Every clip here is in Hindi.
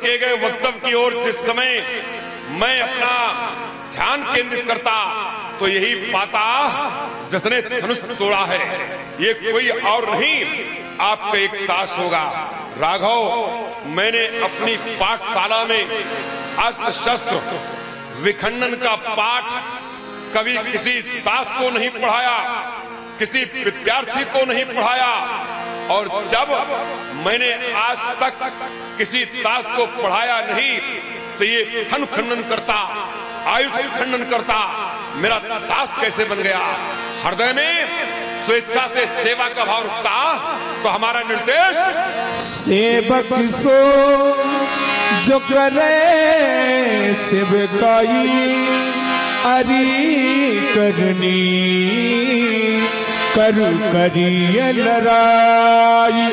किए गए वक्तव्य की ओर जिस समय मैं अपना ध्यान केंद्रित करता तो यही पाता जिसने धनुष तोड़ा है ये कोई और नहीं आपका एक ताश होगा। राघव, मैंने अपनी पाठशाला में अस्त्र शस्त्र विखंडन का पाठ कभी किसी ताश को नहीं पढ़ाया, किसी विद्यार्थी को नहीं पढ़ाया, और जब मैंने आज तक किसी ताश को पढ़ाया नहीं तो ये धन खंडन करता, आयुध खंडन करता मेरा ताश कैसे बन गया। हृदय में स्वेच्छा से सेवा का भाव रखता तो हमारा निर्देश सेवक सो जो करे सेवकाई अरी करनी करु करिए लड़ाई।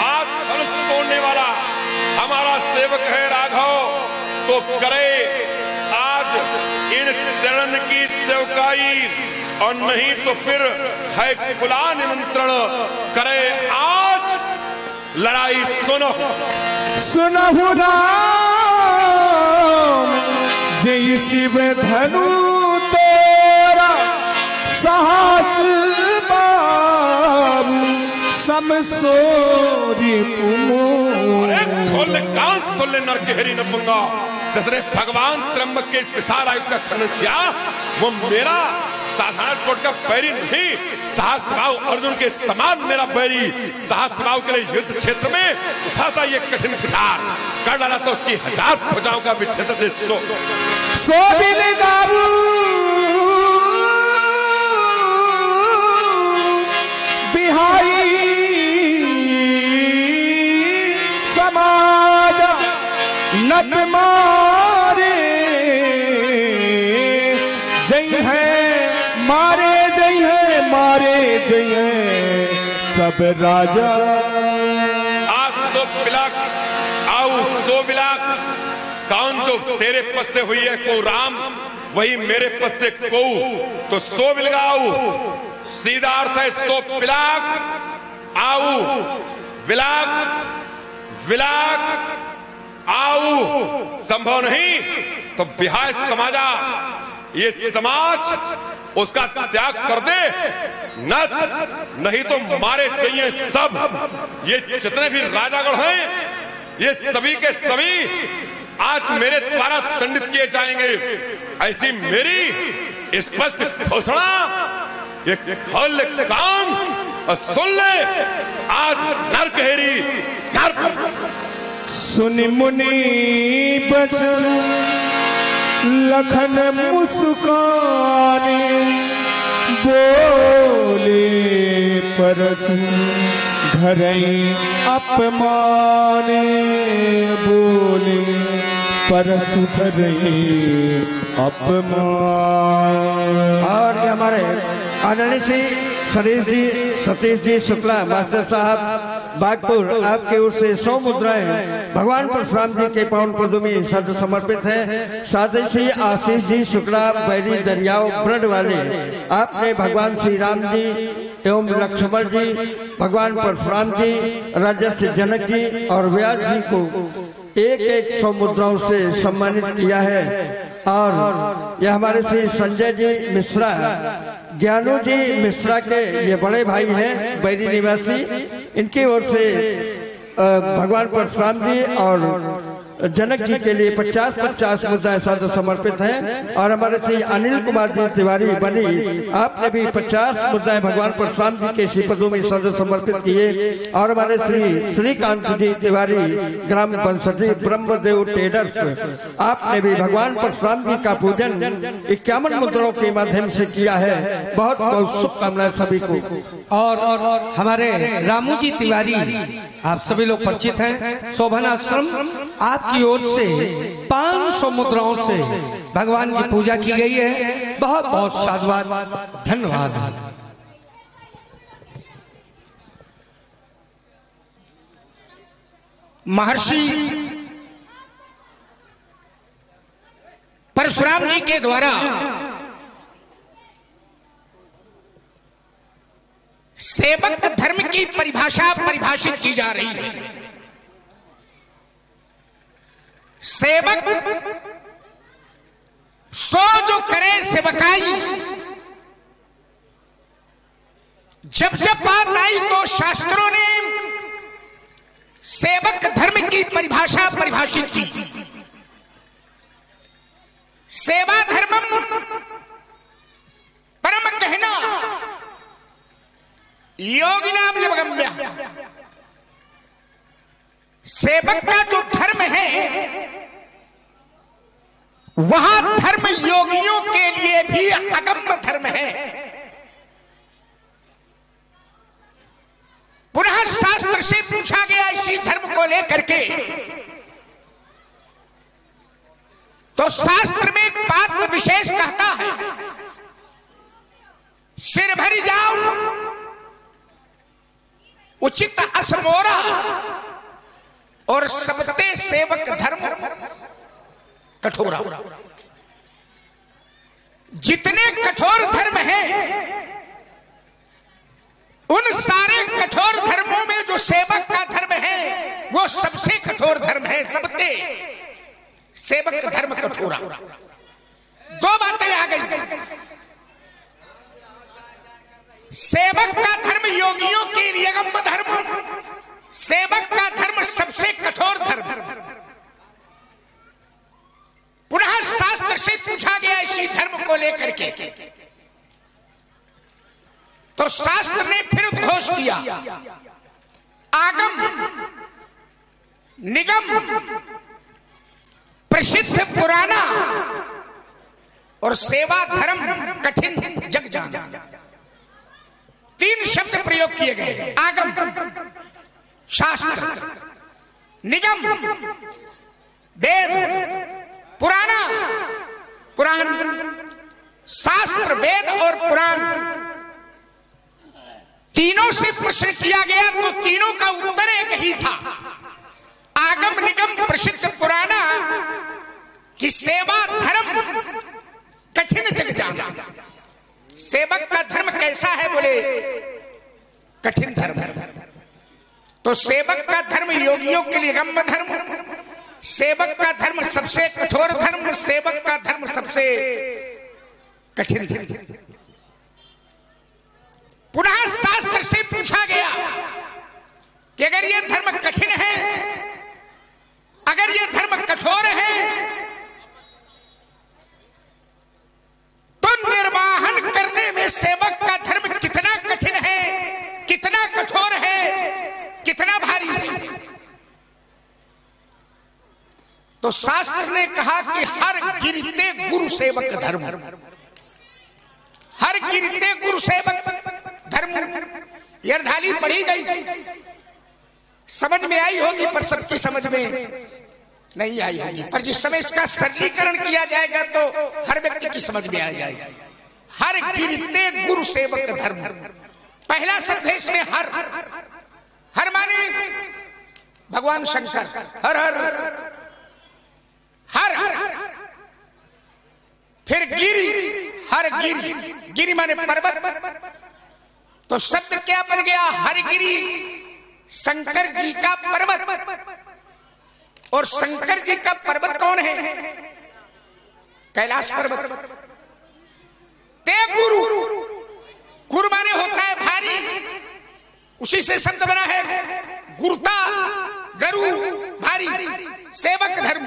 आज धनुष तोड़ने वाला हमारा सेवक है राघव, तो करे आज इन चरण की सेवकाई, और नहीं तो फिर है खुला निमंत्रण करे आज लड़ाई। सुनो सुनहु राम जय शिव धनु तोरा साहस बाबू समसोरी खोल कान सुन ले नर गहरी न पंगा। जिसने भगवान त्र्यंबक के इस विशाल आयुध का खंडन किया वो मेरा साधारण कोट का बैरी नहीं, सहस्त्रबाहु अर्जुन के समान मेरा बैरी। सहस्त्रबाहु के लिए युद्ध क्षेत्र में उठाता ये कठिन विचार, कर डाला तो उसकी 1000 भुजाओं का विच्छेदन दे। सो बिन गारू बिहाई समाज नत मारे जय है मारे जय है मारे जय है सब राजा। आज तो बिलाक आओ सो बिलाक, कौन जो तेरे पद से हुई है को राम, वही मेरे पद से को, तो सो बिलगाऊ सीधा अर्थ है सो बिलाक आओ, विलाक विलाक आओ संभव नहीं तो बिहार समाजा ये समाज उसका त्याग कर दे नच, नहीं तो मारे चाहिए सब। ये जितने भी राजागण हैं ये सभी के सभी आज मेरे द्वारा दंडित किए जाएंगे, ऐसी मेरी स्पष्ट घोषणा। ये खोल कान और सुन ले आज नर गहरी नर सुनि मुनि बचन लखन मुस्काने बोले परसु धरई अपमाने बोले परसु धरई अपमान। और हमारे आदरणीय श्री सतीश जी शुक्ला मास्टर साहब बागपुर, आपकी ओर से 100 मुद्राएं भगवान परशुराम जी के पावन पदों में शब्द समर्पित है। साथ ही श्री आशीष जी शुक्ला बैरी दरियाओं ब्रड वाले, आपने भगवान श्री राम जी एवं लक्ष्मण जी, भगवान परशुराम जी, राजर्षि जनक जी और व्यास जी को एक 100 मुद्राओं से सम्मानित किया है। और यह हमारे श्री संजय जी मिश्रा, ज्ञानू जी मिश्रा के ये बड़े भाई हैं बैरी निवासी, इनकी ओर से भगवान परशुराम जी और जनक जी के लिए 50-50 मुद्राएं साथ समर्पित हैं। और हमारे श्री अनिल कुमार जी तिवारी बनी, आपने भी 50 मुद्राएं भगवान परशुराम जी के श्रीपदों में साथ समर्पित किए। और हमारे श्री श्रीकांत जी तिवारी ग्राम बंसठी ब्रह्मदेव ट्रेडर्स, आपने भी भगवान परशुराम जी का पूजन 51 मुद्राओं के माध्यम से किया है। बहुत बहुत शुभकामनाएं सभी को। और हमारे रामू जी तिवारी, आप सभी लोग परिचित हैं, शोभन आश्रम, आपकी ओर से 500 मुद्राओं से भगवान की पूजा की गई है। बहुत बहुत साधुवाद, धन्यवाद। महर्षि परशुराम जी के द्वारा सेवक धर्म की परिभाषा परिभाषित की जा रही है। सेवक सो जो करे सेवकाई। जब जब बात आई तो शास्त्रों ने सेवक धर्म की परिभाषा परिभाषित की। सेवा धर्मम परम कहना योगिनाम यवगम्य। सेवक का जो धर्म है वह धर्म योगियों के लिए भी अगम्य धर्म है। पुनः शास्त्र से पूछा गया इसी धर्म को लेकर के, तो शास्त्र में एक बात विशेष कहता है, सिर भरी जाओ उचित असमोरा और सबते सेवक धर्म कठोरा। जितने कठोर धर्म हैं उन सारे कठोर धर्मों में जो सेवक का धर्म है वो सबसे कठोर धर्म है। सबते सेवक धर्म कठोरा। दो बातें आ गई। सेवक का धर्म योगियों के लिए अगम्य धर्म, सेवक का धर्म सबसे कठोर धर्म। पुनः शास्त्र से पूछा गया इसी धर्म को लेकर के, तो शास्त्र ने फिर उद्घोष किया, आगम निगम प्रसिद्ध पुराना और सेवा धर्म कठिन जग जाना। तीन शब्द प्रयोग किए गए। आगम शास्त्र, निगम वेद, पुराना पुराण। शास्त्र वेद और पुराण तीनों से प्रश्न किया गया तो तीनों का उत्तर एक ही था, आगम निगम प्रसिद्ध पुराना कि सेवा धर्म कठिन जग जाना। सेवक का धर्म कैसा है? बोले कठिन धर्म है। तो सेवक का धर्म योगियों के लिए गम्य धर्म, सेवक का धर्म सबसे कठोर धर्म, सेवक का धर्म सबसे कठिन धर्म। पुनः शास्त्र से पूछा गया कि अगर यह धर्म कठिन है, अगर यह धर्म कठोर है, तो निर्वाहन करने में सेवक का धर्म कितना कठिन है, कितना कठोर है, कितना भारी है। तो शास्त्र ने कहा कि हर गिरते गुरु सेवक धर्म, हर गिरते गुरु सेवक धर्म। यर्धाली पढ़ी गई, समझ में आई होगी, पर सबकी समझ में नहीं आई होगी। पर जिस समय इसका सरलीकरण किया जाएगा तो हर व्यक्ति की समझ में आ जाएगी। हर गिरते गुरु सेवक धर्म। पहला शब्द है इसमें हर। हर माने भगवान शंकर, हर हर हर। फिर गिरी, हर गिरी, गिरी माने पर्वत। तो शब्द क्या बन गया? हरगिरी, शंकर जी का पर्वत। और शंकर जी का पर्वत कौन है? कैलाश पर्वत। ते गुरु, गुरु माने होता है भारी, उसी से शब्द बना है गुरुता, गरु भारी, सेवक धर्म।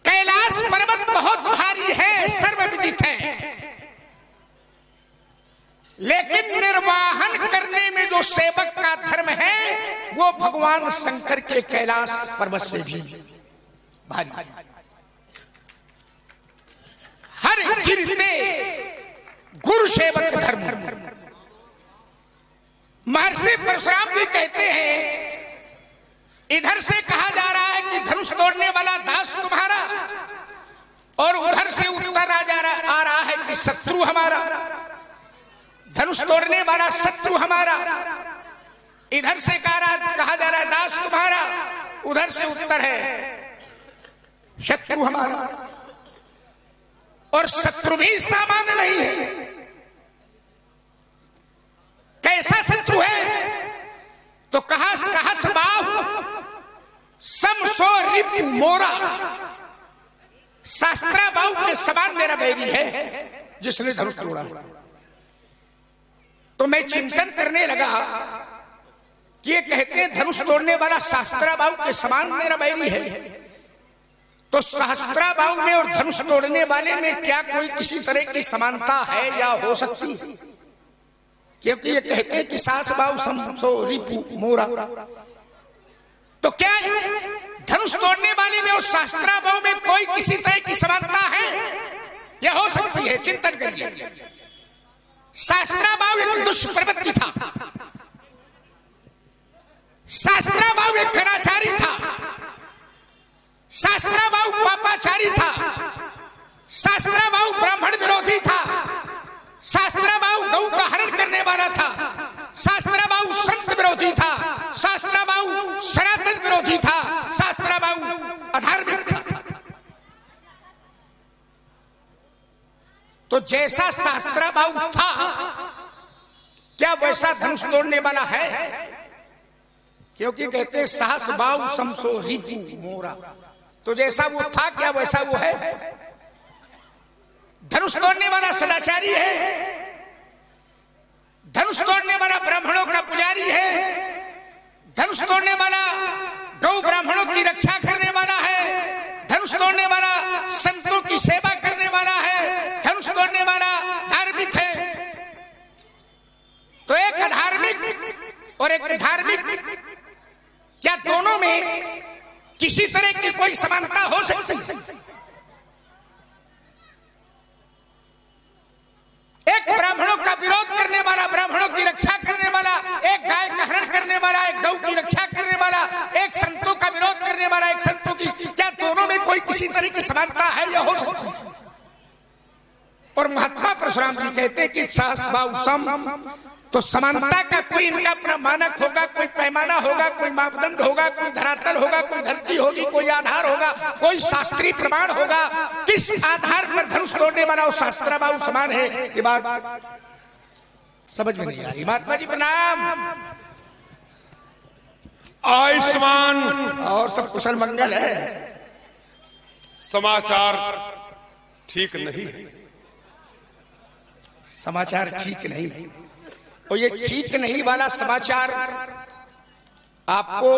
कैलाश पर्वत बहुत भारी है, सर्वविदित है, लेकिन निर्वाहन करने में जो सेवक का धर्म है वो भगवान शंकर के कैलाश पर्वत से भी भारी। हर गिरते गुरु सेवक धर्म। महर्षि परशुराम जी कहते हैं, इधर से कहा जा रहा है कि धनुष तोड़ने वाला दास तुम्हारा, और उधर से उत्तर आ रहा है कि शत्रु हमारा। धनुष तोड़ने वाला शत्रु हमारा, इधर से कहा जा रहा है दास तुम्हारा, उधर से उत्तर है शत्रु हमारा। और शत्रु भी सामान्य नहीं है। कैसा शत्रु है? तो कहा सहस बाहु समसो रिपु मोरा, शास्त्रा बाहु के समान मेरा बैरी है जिसने धनुष तोड़ा। तो मैं चिंतन करने लगा कि ये कहते हैं धनुष तोड़ने वाला शास्त्रा बाहु के समान मेरा बैरी है, तो सहस्त्रा बाहु में और धनुष तोड़ने वाले में क्या कोई किसी तरह की समानता है या हो सकती है? क्योंकि ये कहते हैं कि सास बाहु समसो रिपु मोरा, तो क्या धनुष तोड़ने वाले में और शास्त्रा बाहु में कोई किसी तरह की समानता है या हो सकती है? चिंतन करिए। शास्त्रा बाहु एक दुष्प्रवृत्ति था, शास्त्रा बाहु एक कदाचारी था, शास्त्रा बाहु पापाचारी था, शास्त्रा बाहु ब्राह्मण विरोधी था, शास्त्रा बाहु गौ का हरण करने वाला था, शास्त्रा बाहु संत विरोधी था, शास्त्रा बाहु सनातन विरोधी था, शास्त्रा बाहु अधार्मिक था। तो जैसा शास्त्रा बाहु था क्या वैसा धनुष तोड़ने वाला है? क्योंकि कहते हैं सहस बाहु समसो रिपु मोरा, तो जैसा वो था क्या वैसा वो है? धनुष तोड़ने वाला सदाचारी है, धनुष तोड़ने वाला ब्राह्मणों का पुजारी है, धनुष तोड़ने वाला गौ ब्राह्मणों की रक्षा करने वाला है, धनुष तोड़ने वाला संतों की सेवा करने वाला है, धनुष तोड़ने वाला धार्मिक है। तो एक अधार्मिक और एक धार्मिक, क्या दोनों में किसी तरह की कोई समानता हो सकती है? एक ब्राह्मणों का विरोध करने वाला, ब्राह्मणों की रक्षा करने वाला, एक गाय का हरण करने वाला, एक गौ की रक्षा करने वाला, एक संतों का विरोध करने वाला, एक संतों की, क्या दोनों में कोई किसी तरह की समानता है या हो सकती है? और महात्मा परशुराम जी कहते हैं कि सहस बाहु सम, तो समानता का कोई इनका प्रमाणक होगा, कोई पैमाना होगा, कोई मापदंड होगा, कोई धरातल होगा, कोई धरती होगी, कोई आधार होगा, कोई शास्त्रीय प्रमाण होगा। किस आधार पर धनुष तोड़ने वाला और शास्त्रा बाहु समान है? ये बात समझ में नहीं आ रही। महात्मा जी प्रणाम। आयुष्मान और सब कुशल मंगल है। समाचार ठीक नहीं है, समाचार ठीक नहीं है। और ये ठीक नहीं वाला समाचार आपको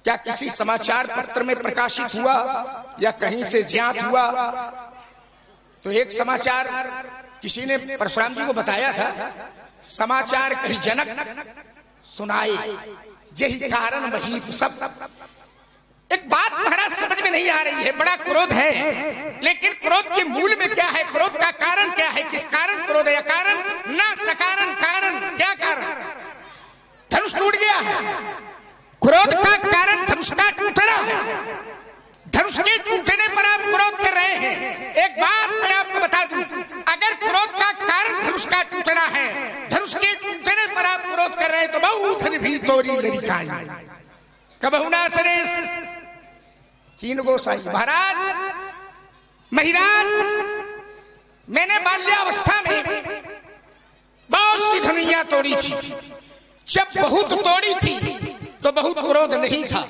क्या किसी समाचार पत्र में प्रकाशित हुआ या कहीं से ज्ञात हुआ? तो एक समाचार किसी ने परशुराम जी को बताया था, समाचार कही जनक सुनाए यही कारण वही सब। एक बात महाराज समझ में नहीं आ रही है, बड़ा क्रोध है, लेकिन क्रोध के मूल में क्या है? क्रोध का कारण क्या है? किस कारण क्रोध है? कारण ना सकारण कारण, क्या कारण? धनुष टूट गया है, क्रोध का कारण धनुष का टूटना है। धनुष के टूटने पर आप क्रोध कर रहे हैं। एक बात मैं आपको बता दूं, अगर क्रोध का कारण धनुष का टूटना है, धनुष के टूटने पर आप क्रोध कर रहे हैं, तो बहुत भी तोरी लड़िकाई कबहु ना सरेस तीन गोसाई। महाराज महिराज, मैंने बाल्यावस्था में बहुत सी धनुइयां तोड़ी थी। जब बहुत तोड़ी थी तो बहुत क्रोध नहीं था,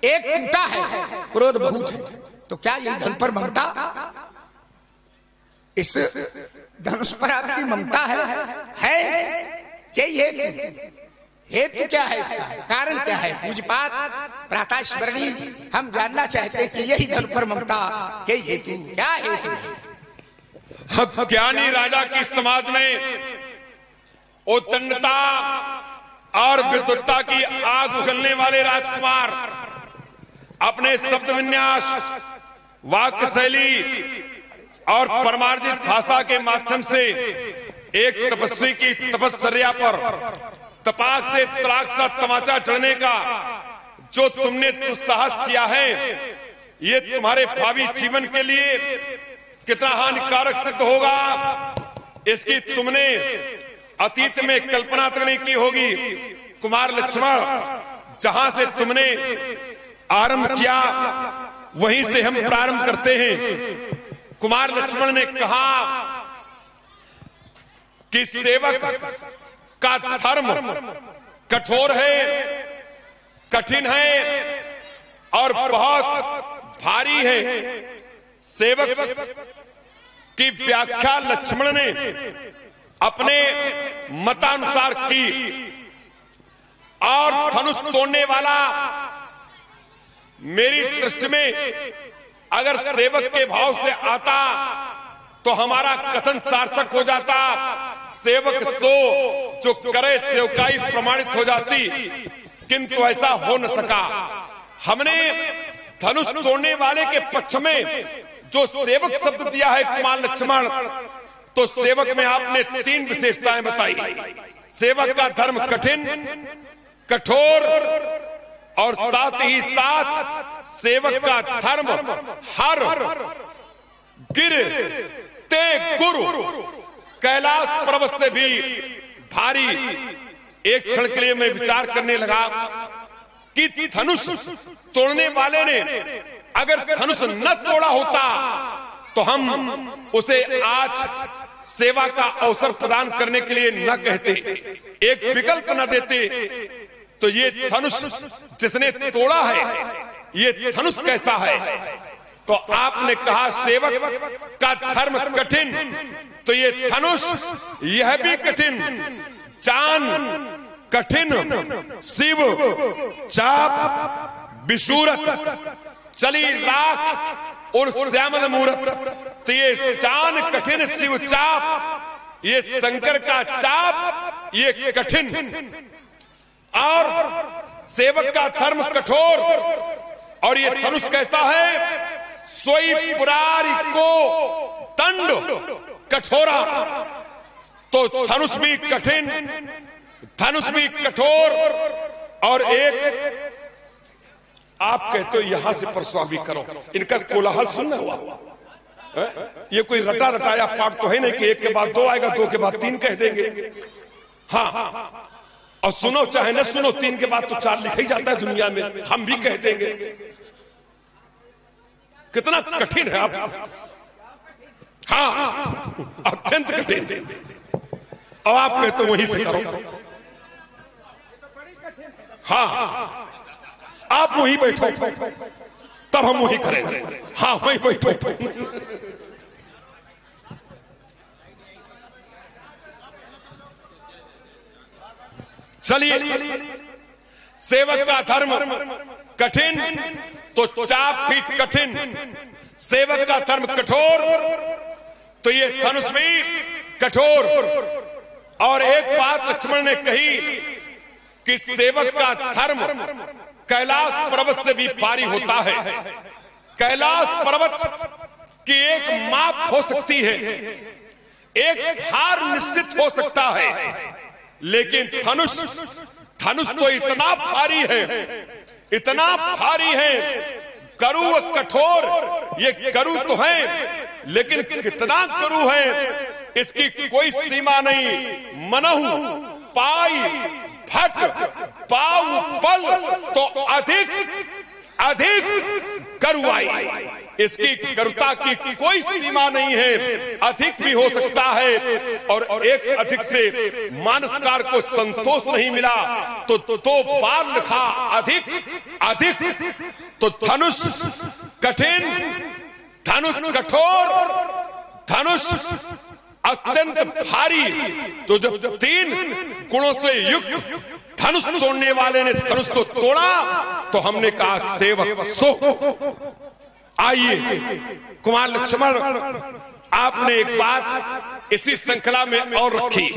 एक टूटा है क्रोध बहुत है। तो क्या यही धन पर ममता? इस धनुष पर आपकी ममता है क्या? हेतु क्या है इसका? कारण क्या है? पूज्यपाद प्रातः स्मरणी हम जानना चाहते हैं कि यही धन पर ममता के हेतु क्या हेतु है? ज्ञानी राजा की समाज में उद्दंडता और विद्वत्ता की आग उगलने वाले राजकुमार अपने शब्द विन्यास, वाक्य शैली और परमार्जित भाषा के माध्यम से एक तपस्वी की तपस्या पर तपाक से तलाक सा तमाचा चढ़ने का जो तुमने दुस्साहस किया है, ये तुम्हारे भावी जीवन के लिए कितना हानिकारक सिद्ध होगा, इसकी तुमने अतीत में कल्पना तक नहीं की होगी। कुमार लक्ष्मण, जहां से तुमने आरंभ किया वहीं से हम प्रारंभ करते हैं। कुमार लक्ष्मण ने कहा कि सेवक का धर्म कठोर है, कठिन है, और बहुत भारी है। सेवक की व्याख्या लक्ष्मण ने अपने मतानुसार की और धनुष तोड़ने वाला मेरी दृष्टि में अगर सेवक के भाव से आता तो हमारा कथन सार्थक हो जाता। सेवक सो जो करे सेवकाई प्रमाणित हो जाती, किंतु ऐसा हो न सका। हमने धनुष तोड़ने वाले के पक्ष में जो सेवक शब्द दिया है कुमार लक्ष्मण, तो सेवक में आपने 3 विशेषताएं बताई। सेवक का धर्म कठिन, कठोर और साथ ही साथ सेवक का धर्म हर गिर ते गुरु कैलाश पर्वत से भी भारी। एक क्षण के लिए मैं विचार करने लगा कि धनुष तोड़ने वाले ने अगर धनुष न तोड़ा होता तो हम उसे आज सेवा का अवसर प्रदान करने के लिए न कहते, एक विकल्प न देते। तो ये धनुष जिसने तोड़ा है, ये धनुष कैसा है? तो आपने कहा सेवक का धर्म कठिन, तो ये धनुष यह भी कठिन। चान कठिन, शिव चाप विशूरत, चली राख और श्यामल मूरत। तो ये चान कठिन, शिव चाप, ये शंकर का चाप, ये कठिन। और सेवक का धर्म कठोर, और ये धनुष कैसा है? सोई पुरारी को दंड कठोरा। तो धनुष भी कठिन, धनुष भी कठोर। और एक आप कहते हो यहां से परस्वामी करो, इनका कोलाहल सुनना हुआ। ये कोई रटा रटाया पाठ तो है नहीं कि एक के बाद 2 आएगा, 2 के बाद 3 कह देंगे। हाँ, और सुनो चाहे न सुनो, 3 के बाद तो 4 लिखा ही जाता है दुनिया में, हम भी कह देंगे। कितना कठिन है आप। हाँ, अत्यंत कठिन। और आप कहते तो वहीं से करो। हाँ, आप वहीं बैठो, तब हम वहीं करेंगे। हाँ, वहीं बैठो। चलिए, सेवक का धर्म कठिन तो चाप भी कठिन, सेवक का धर्म कठोर तो ये धनुष भी कठोर। और एक बात लक्ष्मण ने कही कि सेवक का धर्म कैलाश पर्वत से भी भारी होता है। कैलाश पर्वत की एक माप हो सकती है, एक भार निश्चित हो सकता है, लेकिन धनुष तो इतना भारी है, इतना भारी है। करु कठोर, ये करु तो है, लेकिन कितना करु है इसकी कोई सीमा नहीं। मनहु पाई भट पाऊ पल तो अधिक करुआई, इसकी करुता की कोई सीमा नहीं है, अधिक भी हो सकता है। और एक अधिक से मानसकार को संतोष नहीं मिला तो 2 बार लिखा अधिक। तो धनुष कठिन, धनुष कठोर, धनुष अत्यंत भारी। तो जब 3 गुणों से युक्त धनुष तोड़ने वाले ने धनुष को तोड़ा तो हमने कहा सेवक सो। आइए कुमार लक्ष्मण, आपने एक बात इसी श्रृंखला में और रखी।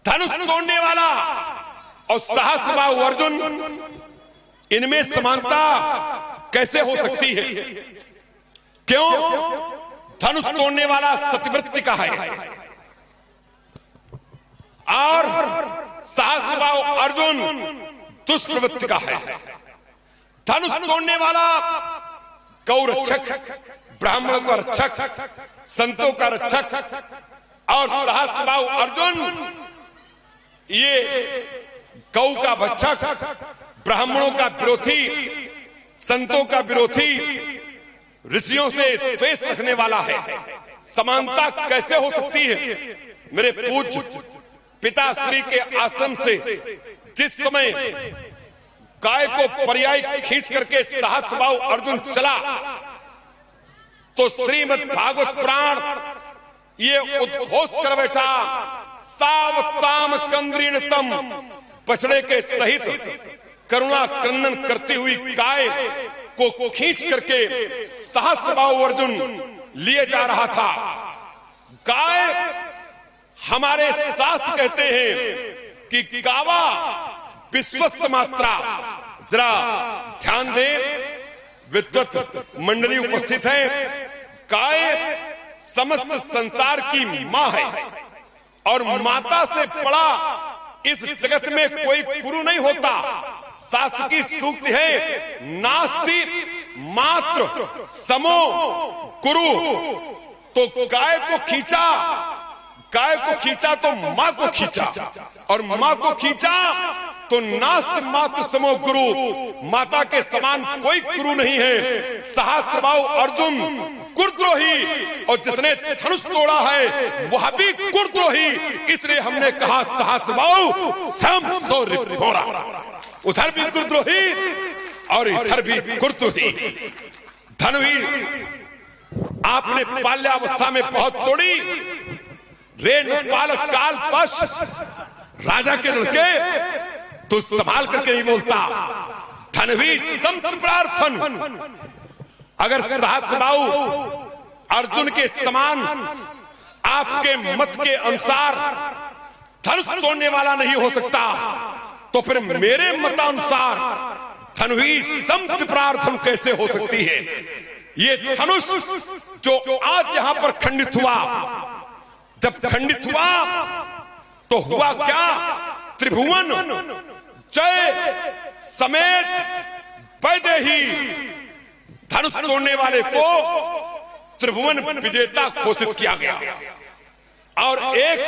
धनुष तोड़ने वाला और सहस्त्रबाहु अर्जुन, इनमें समानता कैसे हो सकती है? क्यों? धनुष तोड़ने वाला सत्यवृत्ति का है और सहस्त्रबाहु अर्जुन दुष्प्रवृत्ति का है। धनुष तोड़ने वाला गौ रक्षक, ब्राह्मणों का रक्षक, संतों का रक्षक, और सहस्त्रबाहु अर्जुन ये गौ का भक्षक, ब्राह्मणों का विरोधी, संतों का विरोधी, ऋषियों से द्वेष रखने वाला है। समानता कैसे हो सकती है? मेरे पूज्य पिताश्री के आश्रम से जिस समय काय को पर्याय खींच करके सहस्त्रबाहु अर्जुन चला तो श्रीमद् भागवत पुराण ये उद्घोष कर बैठा, सावताम कंद्रीणतम, बछड़े के सहित करुणा क्रंदन करती हुई काय को खींच करके सहस्त्रबाहु अर्जुन लिए जा रहा था। गाय हमारे शास्त्र कहते हैं कि गावा विश्वस्त मात्रा। जरा ध्यान दें, विद्वत मंडली उपस्थित है। गाय समस्त संसार की मां है और माता से बड़ा इस जगत में कोई गुरु नहीं होता। शास्त्र की सूक्ति है, नास्ति मात्र समो गुरु। तो गाय को खींचा तो मां को खींचा, और मां को खींचा तो नास्ति मात्र समो गुरु, माता के समान कोई गुरु नहीं है। सहस्त्रबाहु अर्जुन कुरद्रोही, और जिसने धनुष तोड़ा है वह भी कुरद्रोही। इसलिए हमने कहा सहस्त्रबाहु सम सो रिपोरा, उधर भी कुरद्रोही और इधर भी कुरद्रोही। धनुही आपने बाल्यावस्था में बहुत तोड़ी। रेन पालक काल पश राजा के लड़के तो संभाल करके नहीं बोलता। धनवी संत प्रार्थन, अगर सहस्त्रबाहु अर्जुन के समान आपके मत के अनुसार धनुष तोड़ने वाला नहीं हो सकता, तो फिर मेरे मतानुसार धनवी संत प्रार्थन कैसे हो सकती है? ये धनुष जो आज यहां पर खंडित हुआ, जब खंडित हुआ तो हुआ क्या? त्रिभुवन जय समेत वैदेही, धनुष तोड़ने वाले को त्रिभुवन विजेता घोषित किया गया, और एक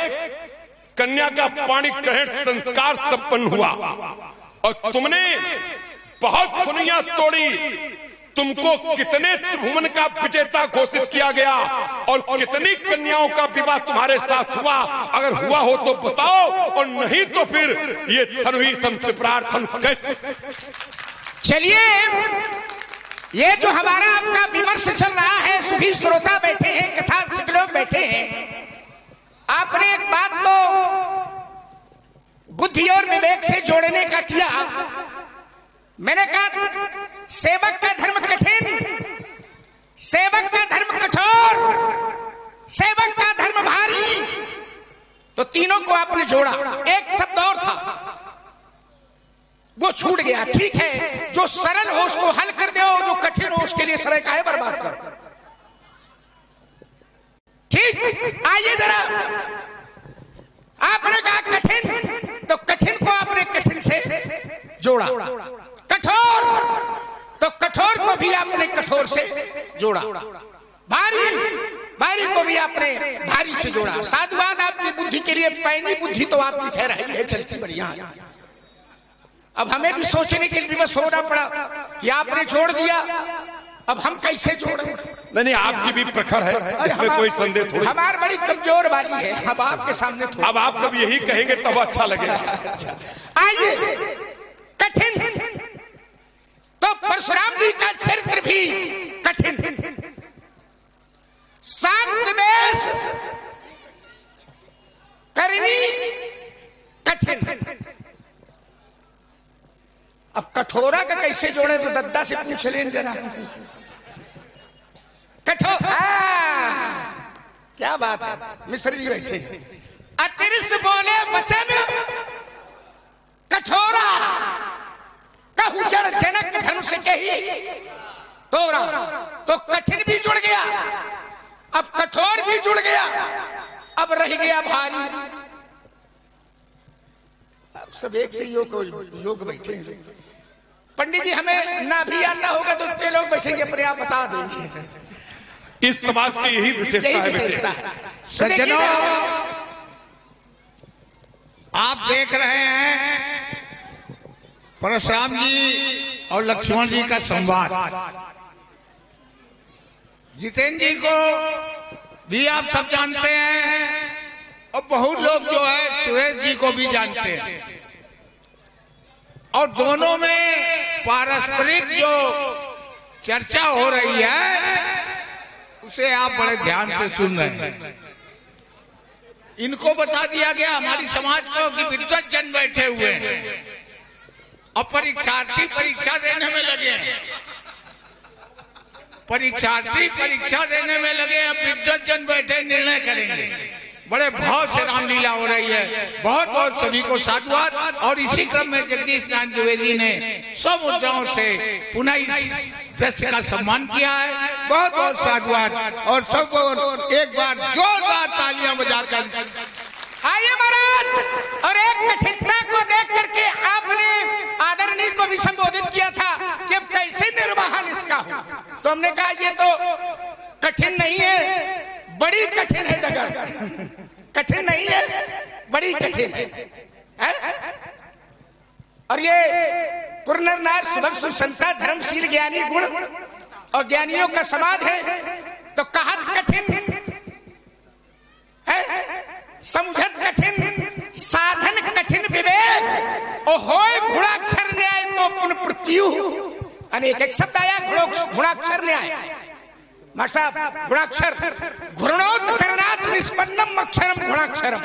कन्या का पाणी ग्रहण संस्कार संपन्न हुआ। और तुमने बहुत दुनिया तोड़ी, तुमको कितने त्रिभुवन का विजेता घोषित किया गया, और कितनी कन्याओं का विवाह तुम्हारे साथ हुआ? अगर हुआ हो तो बताओ, और नहीं तो फिर ये धनुही संत प्रार्थन कैसे? चलिए, ये जो हमारा आपका विमर्श चल रहा है, सुखी श्रोता बैठे हैं, कथा सिख लोग बैठे हैं, आपने एक बात तो बुद्धि और विवेक से जोड़ने का किया। मैंने कहा सेवक का धर्म कठिन, सेवक का धर्म कठोर, सेवक का धर्म भारी, तो तीनों को आपने जोड़ा। एक शब्द और था, वो छूट गया। ठीक है, जो सरल हो उसको हल कर दो, जो कठिन हो उसके लिए समय काहे बर्बाद करो। ठीक, आइए जरा, आपने कहा कठिन, तो कठिन को आपने कठिन से जोड़ा। कठोर, तो कठोर को भी आपने कठोर से जोड़ा। भारी, भारी को भी आपने भारी से जोड़ा। साधुवाद आपकी बुद्धि के लिए, पैनी बुद्धि तो आपकी खैर है, चलती बढ़िया है। अब हमें भी सोचने के लिए विवश होना पड़ा कि आपने जोड़ दिया, अब हम कैसे जोड़ें? नहीं, आपकी भी प्रखर है, इसमें कोई संदेह थोड़ी। हमारी बड़ी कमजोर वाली है, अब आपके सामने थोड़ी। अब आप जब यही कहेंगे तब अच्छा लगेगा। आइए, कठिन, तो परशुराम जी का चरित्र भी कठिन। शांत देश करनी कठिन। अब कठोरा का कैसे जोड़े, तो दद्दा से पूछ लें जरा। कठोर, क्या बात है, मिश्र जी बैठे। अतिरिक्त बोले वचन कठोरा, कहू जड़ जनक धनुष कही तोरा। तो कठिन भी जुड़ गया, अब कठोर भी जुड़ गया, अब रह गया भारी। अब सब एक से योग बैठे हैं। पंडित जी, हमें ना भी आता होगा तो इतने लोग बैठेंगे, पर आप बता देंगे। इस समाज की यही विशेषता है। सज्जनों, आप देख रहे हैं परशुराम जी और लक्ष्मण जी का संवाद। जितेंद्र जी को भी आप सब जानते हैं, और बहुत लोग जो है सुरेश जी को भी जानते हैं। और दोनों में पारस्परिक जो चर्चा हो रही है उसे आप बड़े ध्यान से सुन रहे हैं। इनको बता दिया गया हमारी समाज को कि विद्वत जन बैठे हुए हैं और परीक्षार्थी परीक्षा देने में लगे हैं। परीक्षार्थी परीक्षा देने में लगे, अब विद्वत जन बैठे निर्णय करेंगे। बड़े भाव से रामलीला हो रही है। बहुत बहुत सभी को साधुवाद। और इसी क्रम में जगदीश नारायण द्विवेदी ने 100 मुद्राओं से पुनः इस दृश्य का सम्मान किया है। बहुत बहुत साधुवाद और सबको एक बार जोरदार तालियां बजाकर आइए महाराज। और एक कठिनता को देख करके आपने आदरणीय को भी संबोधित किया था कि अब कैसे निर्वहन इसका हो, तो हमने कहा ये तो कठिन नहीं है, बड़ी कठिन है डगर। कठिन नहीं है, बड़ी कठिन है? और ये पुरनरनार सुभग सुसंता धर्मशील ज्ञानी गुण और ज्ञानियों का समाज है, तो कहत कठिन है, समझत कठिन, साधन कठिन विवेक, और होय गुणाक्षर न्याय तो पुनः मृत्यु। अनेक एक शब्द आया गुणाक्षर न्याय। मास्टर साहब, गुणाक्षर घृणोत्करणात् निष्पन्नम अक्षरम गुणाक्षरम।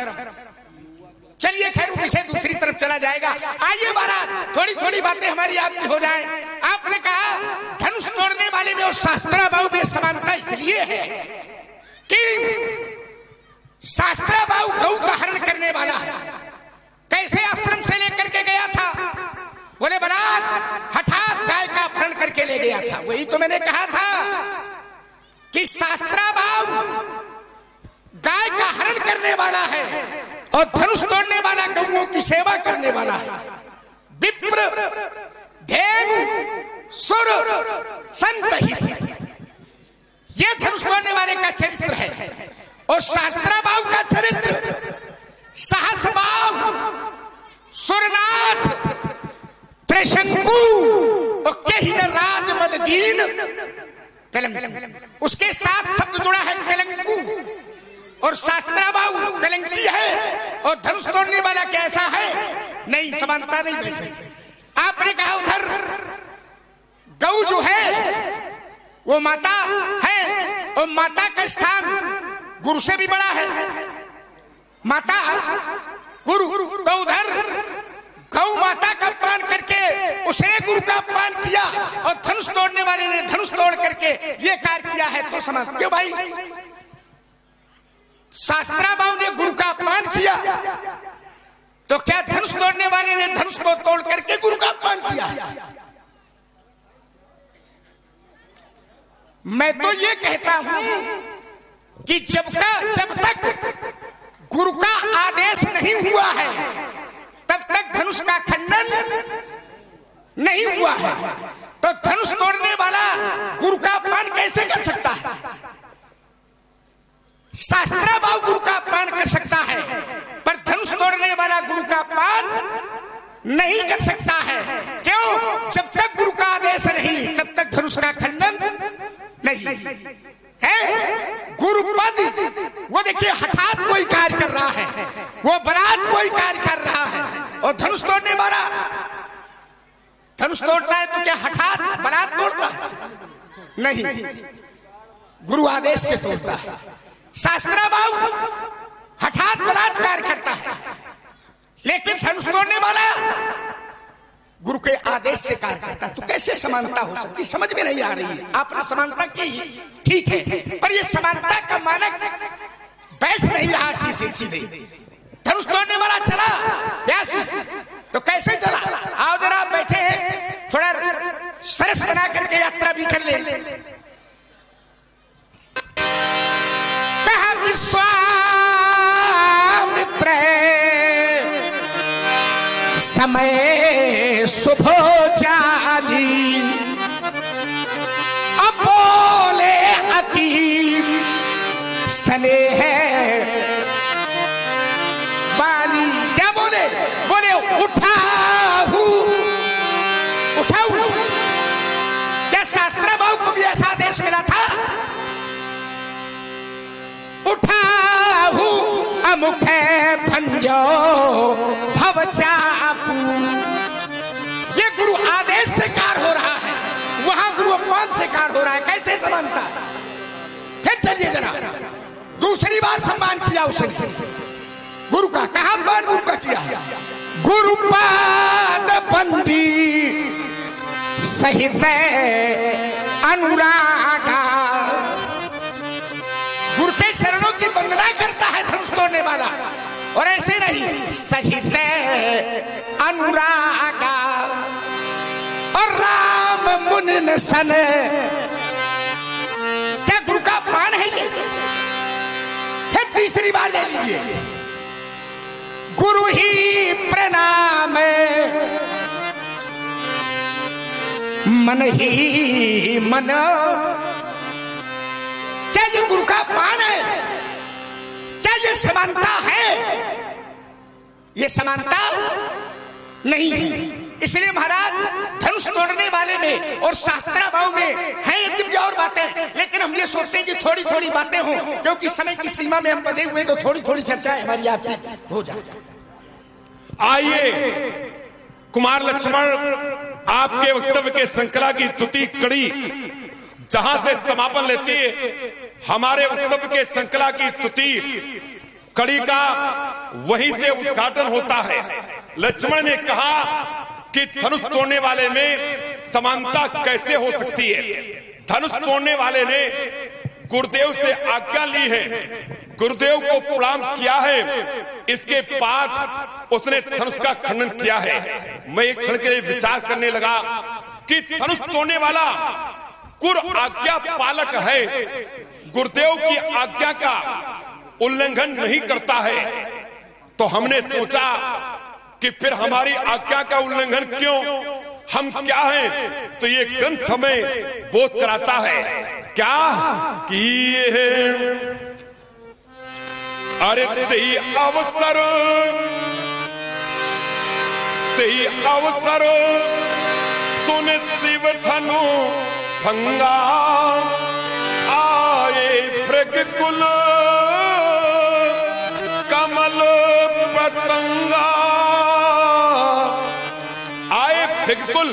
चलिए खैर विषय दूसरी तरफ चला जाएगा। आइए महाराज, थोड़ी थोड़ी बातें हमारी आपकी हो जाए। आपने कहा धनुष तोड़ने वाले में और शास्त्राबाहु में समानता इसलिए है कि शास्त्राबाहु गौ का हरण करने वाला है। कैसे आश्रम से लेकर के गया था? बोले बरात हठात गाय का अपहरण करके ले गया था। वही तो मैंने कहा था कि शास्त्राबाहु गाय का हरण करने वाला है और धनुष तोड़ने वाला गौओं की सेवा करने वाला है। विप्र धेनु सुर संतहित, ये धनुष तोड़ने वाले का चरित्र है। और शास्त्राबाहु का चरित्र सहसबाहु, सुरनाथ, त्रिशंकु और कहीं न राजमददीन कलंक। उसके साथ शब्द जुड़ा है कलंकु। और शास्त्राबाहु कलंकी है और धनुष तोड़ने वाला कैसा है? नहीं, समानता नहीं बैठ सकती। आपने कहा उधर गौ जो है वो माता है और माता का स्थान गुरु से भी बड़ा है। माता गुरु, तो उधर गौ माता का अपमान करके उसने गुरु का अपमान किया और धनुष तोड़ने वाले ने धनुष तोड़ करके ये कार्य किया है, तो समान क्यों भाई? शास्त्राबाहु ने गुरु का अपमान किया, तो क्या धनुष तोड़ने वाले ने धनुष को तोड़ करके गुरु का अपमान किया? मैं तो ये कहता हूं कि जब तक गुरु का आदेश नहीं हुआ है तब तक धनुष का खंडन नहीं हुआ है। तो धनुष तोड़ने वाला गुरु का अपमान कैसे कर सकता है? शास्त्राबाहु गुरु का अपमान कर सकता है, पर धनुष तोड़ने वाला गुरु का अपमान नहीं कर सकता है। क्यों? जब तक गुरु का आदेश नहीं तब तक धनुष का खंडन नहीं है। गुरुपद, वो देखिए हठात कोई कार्य कर रहा है, वो बरात कोई कार्य कर रहा है, और धनुष तोड़ने वाला धनुष तोड़ता है तो क्या हठात बरात तोड़ता है? नहीं, गुरु आदेश से तोड़ता है। शास्त्राबाहु हठात बलात्कार करता है, लेकिन धनुष तोड़ने वाला गुरु के आदेश से कार्य करता है। तो कैसे समानता हो सकती? समझ में नहीं आ रही है। आपने समानता की, ठीक है, पर ये समानता का मानक बैठ नहीं रहा सीधे। धनुष तोड़ने वाला चला व्यासी, तो कैसे चला? आओ जरा बैठे हैं, थोड़ा सरस बना करके यात्रा भी कर ले। कहा विश्वामित्र समय शुभ जानी, अब बोले अति स्नेह बानी। क्या बोले? बोले उठाऊ। क्या शास्त्राबाहु को भी ऐसा आदेश मिला था? उठाऊ अमुख भंजो भवचापू। आदेश से कार्य हो रहा है, वहां गुरु अपमान से कार्य हो रहा है, कैसे समानता है? फिर चलिए जरा, दूसरी बार सम्मान किया उसने गुरु का। कहां पर गुरु का किया है? गुरुपाद बंदी सहित अनुरागा, गुरु के चरणों की वंदना करता है धनुष तोड़ने वाला, और ऐसे नहीं सहित अनुरागा। और राम मुनि सन, क्या गुरु का अपमान है ये? फिर तीसरी बार ले लीजिए, गुरु ही प्रणाम मन ही मन। क्या ये गुरु का अपमान है? क्या ये समानता है? ये समानता नहीं है। इसलिए महाराज धनुष तोड़ने वाले में और शास्त्रा भाव में है दिव्य और बातें, लेकिन हम ये सोचते हैं कि थोड़ी थोड़ी बातें हों, क्योंकि समय की सीमा में हम बंधे हुए, तो थोड़ी थोड़ी चर्चाएं हमारी आपकी हो जाए। आइए कुमार लक्ष्मण, आपके वक्तव्य के श्रृंखला की तुति कड़ी जहां से समापन लेती है, हमारे वक्तव्य के श्रृंखला की तुति कड़ी का वहीं से उद्घाटन होता है। लक्ष्मण ने कहा कि धनुष तोड़ने वाले में समानता कैसे हो सकती है। धनुष तोड़ने वाले ने गुरुदेव से आज्ञा ली है, गुरुदेव को प्रणाम किया है, इसके बाद उसने धनुष का खंडन किया है। मैं एक क्षण के लिए विचार करने लगा कि धनुष तोड़ने वाला गुरु आज्ञा पालक है, गुरुदेव की आज्ञा का उल्लंघन नहीं करता है। तो हमने सोचा कि फिर हमारी आज्ञा का उल्लंघन क्यों, हम क्या हैं? तो ये ग्रंथ हमें बोध कराता है क्या कि ये अरे तेई अवसर सुन शिव धनु भंगा, आए भृगकुल कमल पतंगा। आए भृगकुल,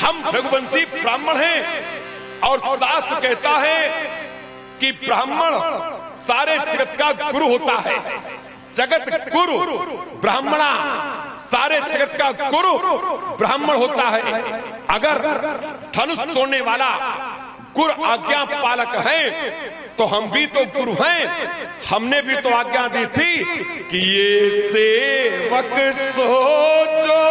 हम भृगवंशी ब्राह्मण हैं, और शास्त्र कहता है कि ब्राह्मण सारे जगत का गुरु होता है। जगत गुरु ब्राह्मणा, सारे जगत का गुरु ब्राह्मण होता है। अगर धनुष तोड़ने वाला गुरु आज्ञा पालक है, तो हम भी तो गुरु हैं। हमने भी तो आज्ञा दी थी कि ये सेवक सोचो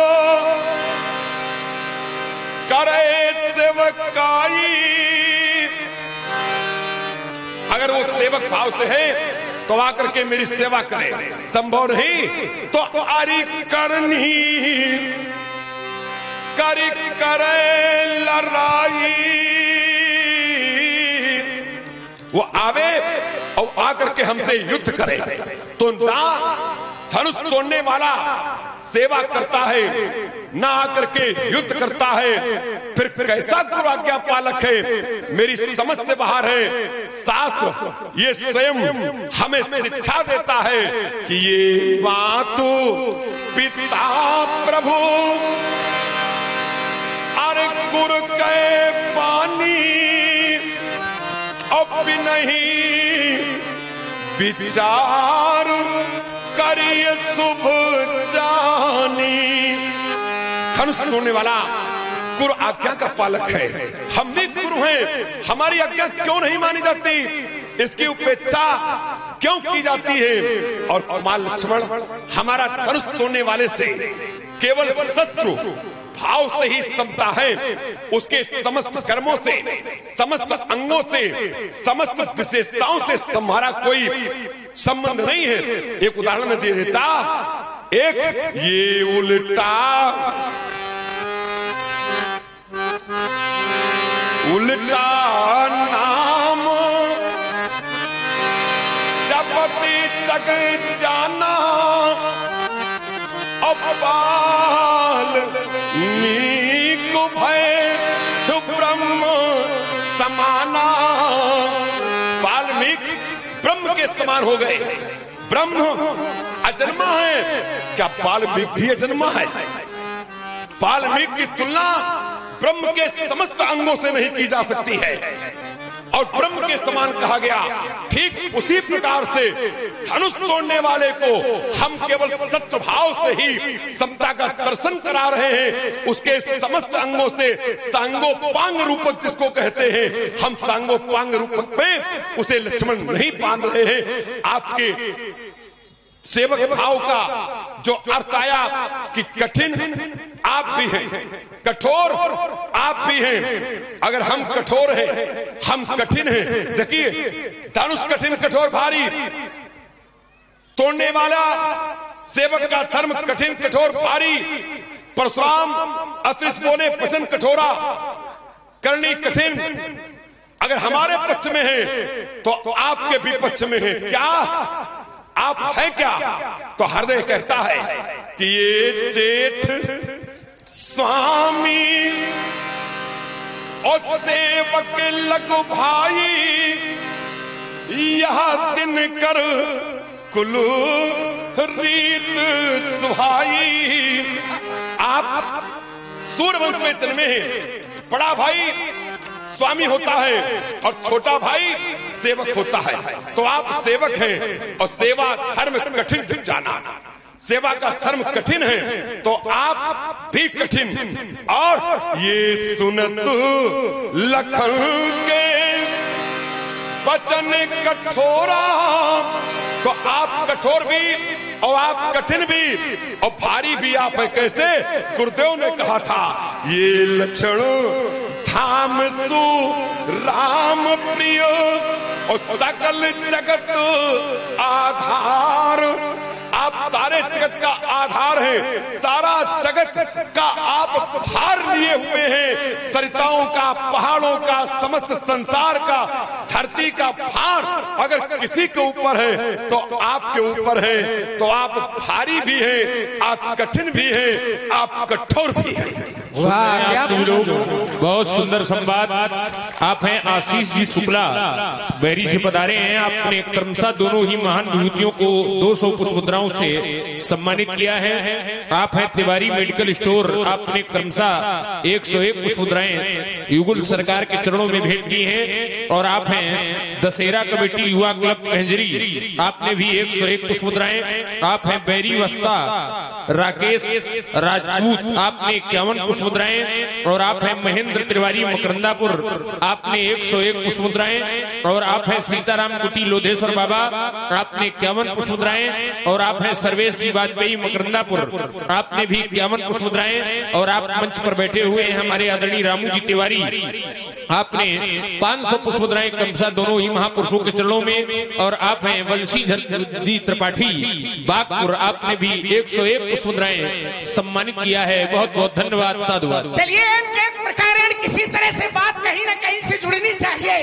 करे सेवकाई। अगर वो सेवक भाव से है तो आकर के मेरी सेवा करे, संभव नहीं तो आरी करनी करी करे लड़ाई। वो आवे और आकर के हमसे युद्ध करे, तो ना धनुष तोड़ने वाला सेवा करता है, ना आकर के युद्ध करता है, फिर कैसा गुरु आज्ञा पालक है? मेरी समझ से बाहर है। शास्त्र ये स्वयं हमें शिक्षा देता है कि ये मातु पिता प्रभु अरे गुरु के पानी अब नहीं विचार करिए शुभ जानी। धनुष तोड़ने वाला गुरु आज्ञा का पालक है, हम भी गुरु हैं, हमारी आज्ञा क्यों नहीं मानी जाती, इसकी उपेक्षा क्यों की जाती है? और कुमार लक्ष्मण हमारा धनुष तोड़ने वाले से केवल शत्रु भाव से ही समता है, उसके समस्त कर्मों से, समस्त अंगों से, समस्त विशेषताओं से हमारा कोई संबंध नहीं है। एक उदाहरण में दे देता, एक ये उल्टा नाम जपति जग जाना, अपाल मीक भय ब्रह्म समाना। वाल्मीक ब्रह्म के समान हो गए। ब्रह्म अजन्मा है, क्या वाल्मीक भी अजन्मा है? वाल्मीकि की तुलना ब्रह्म के समस्त अंगों से नहीं की जा सकती है और ब्रह्म के समान कहा गया। ठीक उसी प्रकार से धनुष तोड़ने वाले को हम केवल सत्भाव से ही समता का दर्शन करा रहे हैं। उसके समस्त अंगों से सांगोपांग रूपक जिसको कहते हैं, हम सांगोपांग रूपक में उसे लक्ष्मण नहीं बांध रहे हैं। आपके सेवक भाव का जो अर्थ आया कि कठिन आप भी हैं, कठोर आप भी हैं। अगर हम कठोर हैं, हम कठिन हैं। देखिए, धनुष कठिन कठोर भारी, तोड़ने वाला सेवक का धर्म कठिन कठोर भारी। परशुराम अतृष बोले वचन कठोरा, करनी कठिन। अगर हमारे पक्ष में है तो आपके भी पक्ष में है। क्या आप है क्या? तो हृदय कहता है कि ये जेठ स्वामी और सेवक लघु भाई, यह दिन कर कुल रीत सुहाई। आप सूर्यवंश में जन्मे हैं। बड़ा भाई स्वामी होता है और छोटा भाई सेवक होता है। तो आप सेवक हैं और सेवा धर्म कठिन जग जाना। सेवा का धर्म कठिन है तो आप भी कठिन। और ये सुनत लखन के वचन कठोरा, तो आप कठोर भी और आप कठिन भी और भारी भी आप है। कैसे? गुरुदेव ने कहा था, ये लक्षण धाम सु राम प्रिय और सकल जगत आधार। आप सारे जगत का आधार हैं, सारा जगत का आप भार लिए हुए हैं। सरिताओं का, पहाड़ों का, समस्त संसार का, धरती का भार अगर किसी के ऊपर है तो आपके ऊपर है। तो आप भारी भी हैं, आप कठिन भी हैं, आप कठोर भी हैं। बहुत सुंदर संवाद। आप हैं आशीष जी शुक्ला, बैरी से पधारे हैं। आपने क्रमशः दोनों ही महान विभूतियों को 200 पुष्प मुद्राओं से सम्मानित किया है। आप हैं तिवारी मेडिकल स्टोर, आपने क्रमशः 101 पुष्प मुद्राएं युगल सरकार के चरणों में भेंट की हैं। और आप हैं दशहरा कमेटी युवा क्लब कहंजरी, आपने भी 101 पुष्प मुद्राएं। आप हैं बैरी वस्ता राकेश राजपूत, आपने 51 पुष्प मुद्राएं। और आप हैं महेंद्र तिवारी मकरंदापुर, आपने 101 पुष्प मुद्राएं। और आप हैं सीताराम कुटी लोधेश्वर बाबा, आपने 51 पुष्प मुद्राएं। और आप हैं सर्वेश जी वाजपेयी मकरंदापुर, आपने भी 51 पुष्प मुद्राएं। और आप मंच पर बैठे हुए हैं हमारे आदरणीय रामू जी तिवारी, आपने 500 पुष्प मुद्राएं क्रमशः दोनों ही महापुरुषों के चरणों में। और आप हैं वंशीधर जी त्रिपाठी बागपुर, आपने भी 101 पुष्प मुद्राएं सम्मानित किया है। बहुत बहुत धन्यवाद, साधुवाद। चलिए, प्रकार किसी तरह से बात कहीं न कहीं से जुड़नी चाहिए।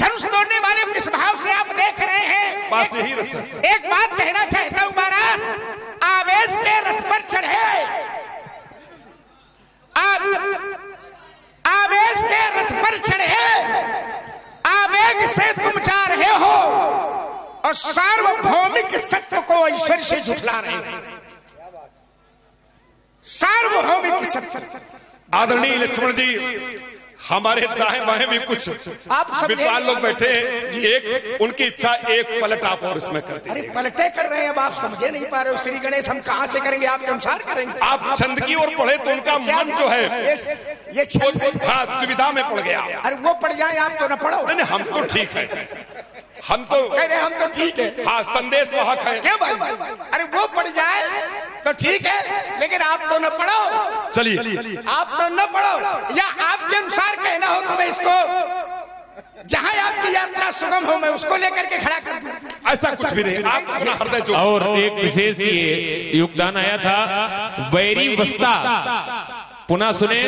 धनुष तोड़ने वाले किस भाव से आप देख रहे हैं? बात यही रस। एक बात कहना चाहता हूं महाराज, आवेश के रथ पर चढ़े, आवेश के रथ पर चढ़े, आवेग से तुम जा रहे हो और सार्वभौमिक सत्य को ऐश्वर्य से झुठला रहे हो। सार्वभौमिक सत्य। आदरणीय लक्ष्मण जी, हमारे दाएं बाएं भी कुछ आप सब विद्वान लोग बैठे हैं। एक उनकी इच्छा, एक पलट आप और इसमें कर दीजिए। अरे पलटे कर रहे हैं, अब आप समझे नहीं पा रहे हो। श्री गणेश हम कहां से करेंगे? आपके अनुसार करेंगे। आप छंद की ओर पढ़े तो उनका मन जो है ये छंद, हाँ, दुविधा में पड़ गया। अरे वो पढ़ जाए, आप तो न पढ़ो। नहीं, हम तो ठीक है, हम तो कह रहे हम तो ठीक है। हाँ, संदेश वाहक है। क्या भाई? अरे वो पढ़ जाए तो ठीक है, लेकिन आप तो न पढ़ो। चलिए, आप तो न पढ़ो, या आपके अनुसार कहना हो तो मैं इसको जहां आपकी यात्रा सुगम हो मैं उसको लेकर के खड़ा कर दूं। ऐसा कुछ भी नहीं, आप अपना हृदय जो। और एक विशेष ये योगदान आया था बैरी वस्ता, पुनः सुने,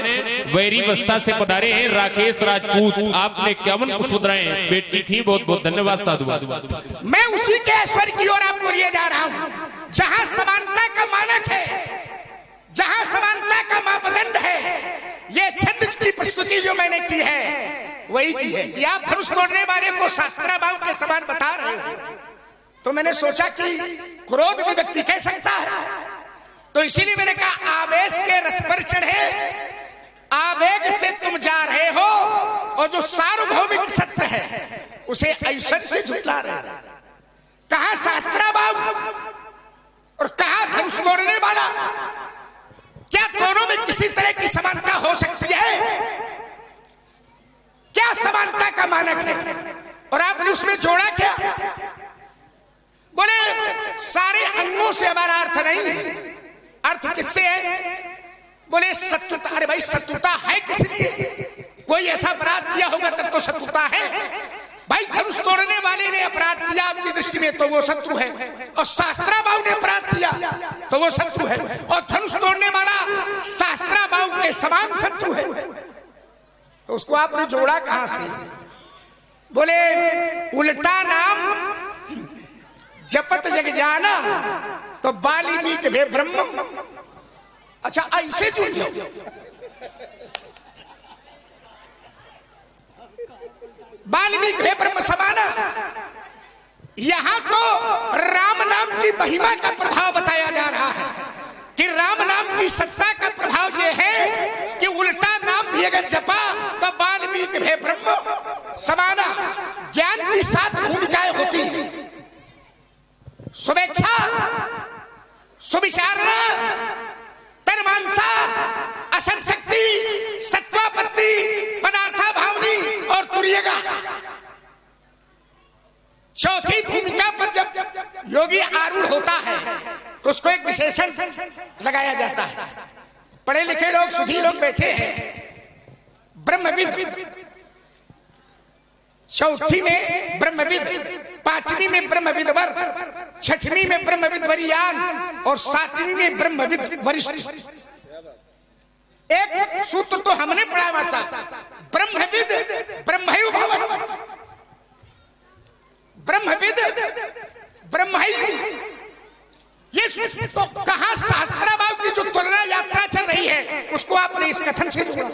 बैरी वस्ता से पधारे हैं राकेश राजपूत, आपने 51 पुष्प मुद्राएं भेंट की थी। बहुत बहुत धन्यवाद, साधुवाद। मैं उसी के ऐश्वर्य की ओर आपको लिए जा रहा हूं जहां समानता का मानक है, जहां समानता का मापदंड है। ये छंद की प्रस्तुति जो मैंने की है वही की है कि आप धनुष तोड़ने वाले को शास्त्राभाव के समान बता रहे हो। तो मैंने सोचा कि क्रोध में व्यक्ति कह सकता है, तो इसीलिए मैंने कहा आवेश के रथ पर चढ़े, आवेग से तुम जा रहे हो, और जो सार्वभौमिक सत्य है उसे ऐश्वर्य से झुटला रहे। कहा शास्त्रा भाव और कहा धनुष तोड़ने वाला। क्या दोनों में किसी तरह की समानता हो सकती है? क्या समानता का मानक है? और आपने उसमें जोड़ा क्या? बोले सारे अंगों से हमारा अर्थ नहीं है। अर्थ किससे है? बोले शत्रुता। अरे भाई शत्रुता है किस लिए? कोई ऐसा अपराध किया होगा तब तो शत्रुता है। भाई धनुष तोड़ने वाले ने अपराध किया आपकी दृष्टि में तो वो शत्रु है, और शास्त्राबाहु ने अपराध किया तो वो शत्रु है, और धनुष तोड़ने वाला शास्त्राबाहु के समान शत्रु है। तो उसको आपने जोड़ा कहां से? बोले उल्टा नाम जपत जग जाना तो वाल्मीकि भे ब्रह्म। अच्छा ऐसे जुड़ जाओ। वाल्मीकि भे ब्रह्म समाना। यहां तो राम नाम की महिमा का प्रभाव बताया जा रहा है कि राम नाम की सत्ता का प्रभाव यह है कि उल्टा नाम भी अगर जपा तो वाल्मीकि भे ब्रह्म समाना। ज्ञान की 7 भूमिकाएं होती हैं। शुभेच्छा, सुविचारणा, तन्मांसा, असंशक्ति, सत्वापत्ति, पदार्था भावनी और तुर्यगा। चौथी भूमिका पर जब योगी आरूढ़ होता है तो उसको एक विशेषण लगाया जाता है। पढ़े लिखे लोग, सुधी लोग बैठे हैं। ब्रह्मविद, चौथी में ब्रह्मविद, 5वीं में ब्रह्मविदवर, 6वीं में ब्रह्मविद वरीयान और 7वीं में ब्रह्मविद वरिष्ठ। एक सूत्र तो हमने पढ़ा हमारे साथ, ब्रह्मविद ब्रह्मैव भवति। ब्रह्मविद ब्रह्मैव, ये तो कहा शास्त्राभाव की जो तुलना यात्रा चल रही है उसको आपने इस कथन से जोड़ा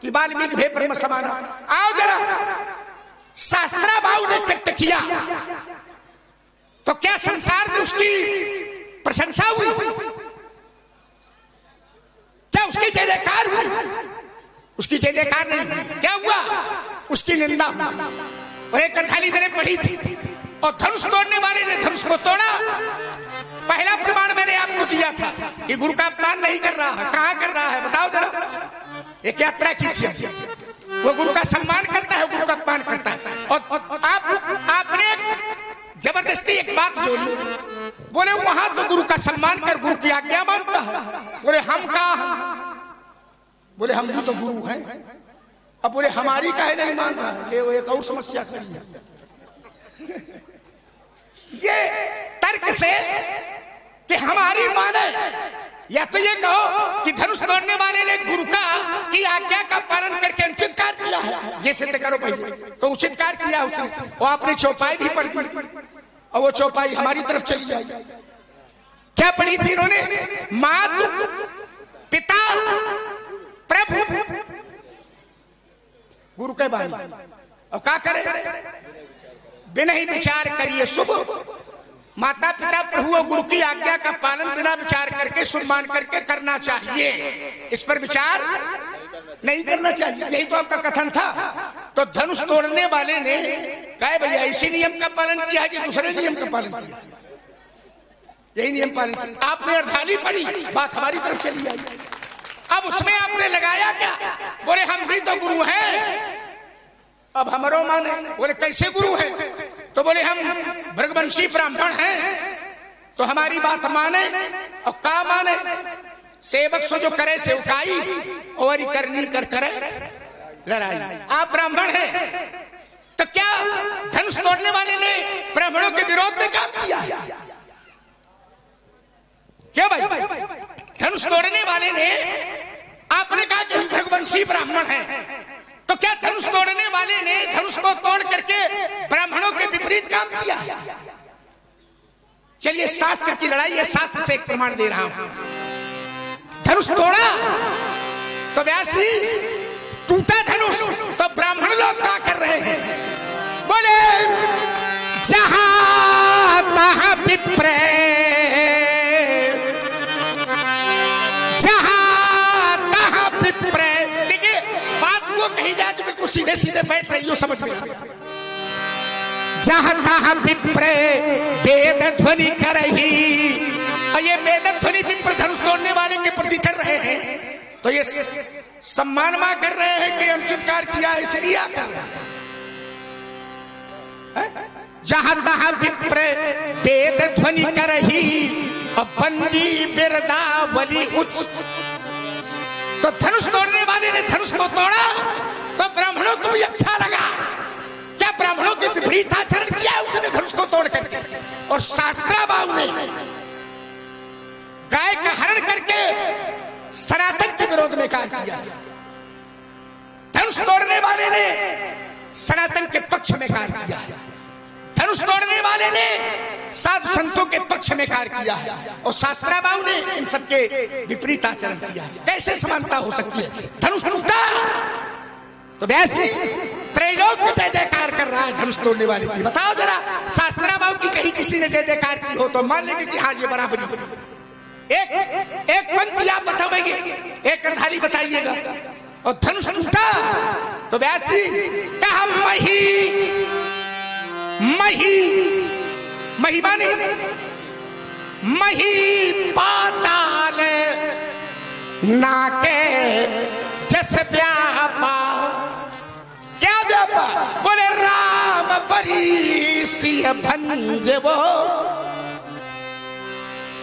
कि वाल्मीकि भे ब्रह्म समाना। आओ जरा, शास्त्राभाव ने कृत्य किया तो क्या संसार में उसकी प्रशंसा हुई? क्या उसकी जय जयकार हुई? उसकी जय जयकार नहीं हुई। क्या हुआ? उसकी निंदा हुई। और एक कथाली मैंने पढ़ी थी, और धनुष तोड़ने वाले ने धनुष को तोड़ा। पहला प्रमाण मैंने आपको दिया था कि गुरु का अपमान नहीं कर रहा है। कहां कर रहा है बताओ जरा। एक यात्रा की थी, वो गुरु का सम्मान करता है, गुरु का अपमान करता है। और आपने जबरदस्ती एक बात जोड़ी। बोले वहां तो गुरु का सम्मान कर, गुरु की आज्ञा मानता है। बोले हम कहा हम? बोले हम भी तो गुरु हैं। अब बोले हमारी काहे नहीं मान रहा है? वो एक और समस्या खड़ी है। ये तर्क से कि हमारी माने, या तो ये कहो कि धनुष तोड़ने वाले ने गुरु का की आज्ञा का पालन करके अनुचित कार्य किया है, ये सिद्ध करो पहले। तो उचित कार्य किया उसने, और आपने चौपाई भी पढ़ दी, और वो चौपाई हमारी तरफ चली आई। क्या पढ़ी थी इन्होंने? मातु पिता प्रभु गुरु के बानी। और क्या करे? बिना ही विचार करिए शुभ। माता पिता प्रभु और गुरु की आज्ञा का पालन बिना विचार करके, सम्मान करके करना चाहिए। इस पर विचार नहीं करना चाहिए। यही तो आपका कथन था। तो धनुष तोड़ने वाले ने कहा भैया इसी नियम का पालन किया है कि दूसरे नियम का पालन किया? यही नियम पालन किया। आपने अर्धाली पढ़ी, बात हमारी तरफ चली आई। अब उसमें आपने लगाया क्या? बोले हम भी तो गुरु हैं, अब हमारो माने। बोले कैसे गुरु हैं? तो बोले हम भृगवंशी ब्राह्मण हैं तो हमारी बात माने। और का माने? सेवक सो जो करे सेवकाई, और करनी कर करे लड़ाई। आप ब्राह्मण हैं तो क्या धनुष तोड़ने वाले ने ब्राह्मणों के विरोध में काम किया है? क्या भाई? धनुष तोड़ने वाले ने, आपने कहा कि हम भृगवंशी ब्राह्मण हैं, तो क्या धनुष तोड़ने वाले ने धनुष को तोड़ करके ब्राह्मणों के विपरीत काम किया? चलिए शास्त्र की लड़ाई है, शास्त्र से एक प्रमाण दे रहा हूं। धनुष तोड़ा तो व्यासी, टूटा धनुष तो ब्राह्मण लोग क्या कर रहे हैं? बोले जहां तहां विप्र सीधे सीधे बैठ रही हो, समझ में आ गया। जहां तहां विप्र वेद ध्वनि करही, और ये वेद ध्वनि विप्र धनुष तोड़ने वाले के प्रति कर रहे हैं, तो ये सम्मान मा कर रहे हैं कि अनुचित कार्य किया इसलिए कर रहे हैं। जहां तहां विप्र वेद ध्वनि करही, और बंदी बिरदावली उच्च। तो धनुष तोड़ने वाले ने धनुष को तोड़ा तो ब्राह्मणों को भी अच्छा लगा। क्या ब्राह्मणों के विपरीत आचरण किया उसने धनुष को तोड़ करके, और शास्त्राबाहु ने गाय का हरण करके सनातन के विरोध में कार्य किया था। धनुष तोड़ने वाले ने सनातन के पक्ष में कार्य किया है, धनुष तोड़ने वाले ने साधु संतों के पक्ष में कार्य किया है, और शास्त्राबाहु ने इन सबके विपरीत आचरण किया है। कैसे समानता हो सकती है? धनुष टूटा तो वैसे त्रैलोक जय जयकार कर रहा है धनुष तोड़ने वाले की। बताओ जरा, शास्त्राबाहु की कहीं किसी ने जय जयकार की हो तो मान लेंगे कि हाँ ये बराबरी है। एक पंक्ति आप बताओगे, एक अर्धाली बताइएगा। और धनुष टूटा तो वैसी कहा मही माने मही पाताल नाके जस व्यापा। क्या व्यापा? बोले राम बरी सिय भंजवो।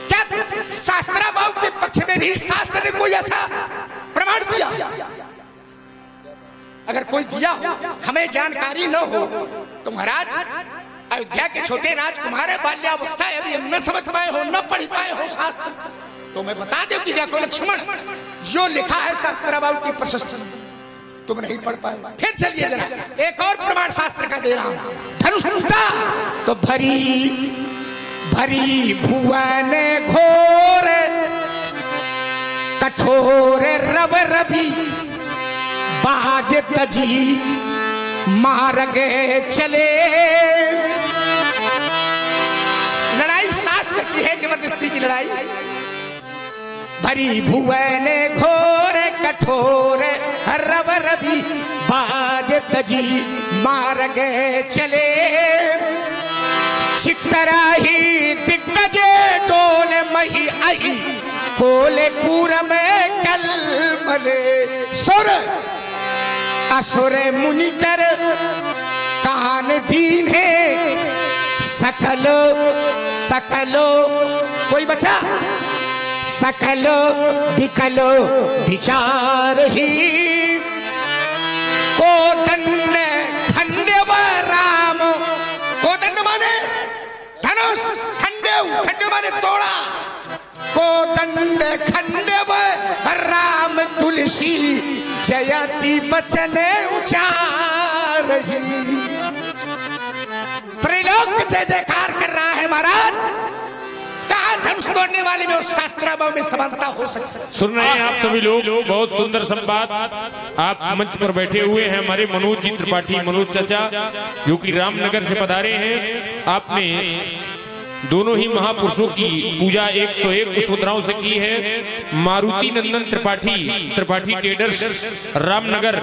क्या शास्त्राबाहु के पक्ष में भी शास्त्र ने कोई ऐसा प्रमाण दिया? अगर कोई दिया हो, हमें जानकारी न हो तो महाराज अयोध्या के छोटे राजकुमार है, बाल्यावस्था है, अभी हम न समझ पाए हो, न पढ़ पाए हो शास्त्र, तो मैं बता दो कि देखो लक्ष्मण जो लिखा है शास्त्राबाहु की प्रशस्ति तुम नहीं पढ़ पाए। फिर चलिए जरा एक और प्रमाण शास्त्र का दे रहा हूं। धनुष टूटा तो भरी भरी भुवन घोर कठोर रव रवि बाज तजी मार्गे चले। लड़ाई शास्त्र की है, जबरदस्ती की लड़ाई। भरी भुवन घोर कठोर रव रवि बाज तजी मार्गे चले। चित्तराही दिग्गजे डोल मही आई कोलेपुर में कल मले। सुर असुर मुनिकर कान दीन है सकलो सकलो। कोई बचा? सकलो विकलो विचार ही कोदंड खंडेव राम। कोदंड माने धनुष, खंडेव खंडेव माने तोड़ा। कोदंड खंडेव राम तुलसी जयति बचन उचार ही। त्रैलोक जय जयकार कर रहा है महाराज। कहा धनुष तोड़ने वाले में और शास्त्राबाहु में समानता हो सकती है? सुन रहे हैं आप सभी लोग, बहुत सुंदर संवाद आप मंच पर बैठे हुए हैं। हमारे मनोज जी त्रिपाठी, मनोज चाचा, जो कि रामनगर से पधारे हैं। आपने दोनों ही महापुरुषों की पूजा 101 पुष्पमुद्राओं से की है। मारुति नंदन त्रिपाठी, त्रिपाठी ट्रेडर्स रामनगर,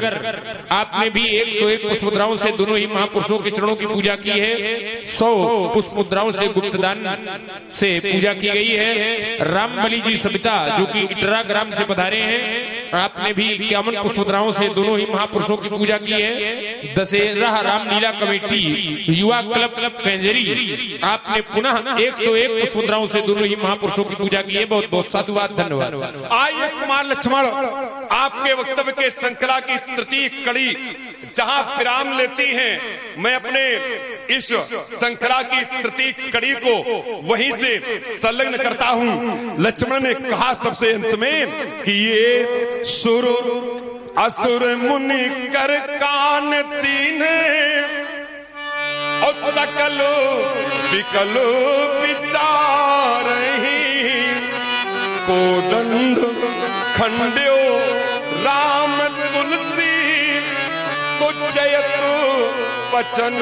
आपने भी 101 पुष्पमुद्राओं से दोनों ही महापुरुषों के चरणों की पूजा की है। 100 पुष्पमुद्राओं से गुप्तदान से पूजा की गई है। रामबली जी सबिता, जो कि इटरा ग्राम से पधारे हैं, आपने भी 51 पुष्पमुद्राओं से दोनों ही महापुरुषों की पूजा की है। दशहरा रामलीला कमेटी युवा क्लब कैंजरी, आपने पुनः 101 पुष्पमुद्राओं से दोनों ही महापुरुषों की पूजा की है। बहुत बहुत साधुवाद, धन्यवाद। आइए कुमार लक्ष्मण, आपके वक्तव्य के श्रृंखला की तृतीय कड़ी जहां विराम लेती हैं, मैं अपने इस श्रृंखला की तृतीय कड़ी को वहीं से संलग्न करता हूं। लक्ष्मण ने कहा सबसे अंत में कि ये सुर असुर मुनि कर कान तीन और सकलो विकलो विचार ही कोदंड खंड्यो राम तुलसी तो जयत वचन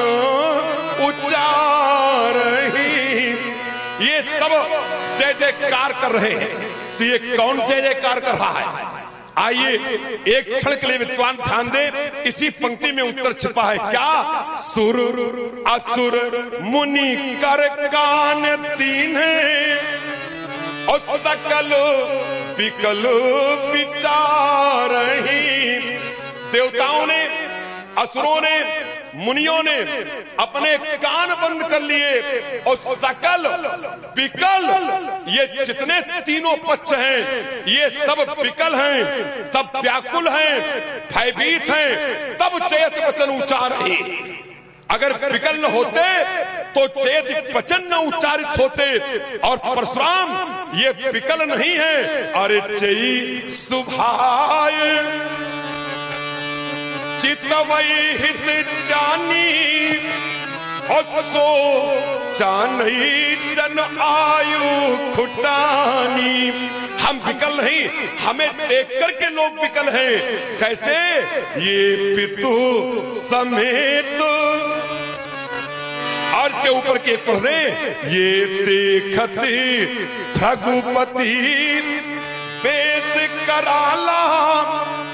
उच्चार ही। ये सब जय जयकार कर रहे हैं, तो ये कौन जय जयकार कर रहा है? आइए एक क्षण के लिए विद्वान ध्यान दे, इसी पंक्ति में उत्तर छिपा है। क्या? सुर असुर मुनि कर कान तीन और सकल विकल विचारहि। देवताओं ने, असुरों ने, मुनियों ने अपने कान बंद कर लिए और सकल विकल, ये जितने तीनों पक्ष हैं ये सब विकल हैं, सब व्याकुल हैं, भयभीत हैं, तब चेत वचन उच्चार रही। अगर विकल न होते तो चेत वचन न उच्चारित होते। और परशुराम ये विकल नहीं है। अरे चई सुभाय चितवई हित जानी और सो चानई जन आयु खुटानी। हम विकल नहीं, हमें देख करके लोग विकल हैं। कैसे? ये पितु समेत, और इसके ऊपर के पढ़ दे, ये देखती भगुपति पेश कराला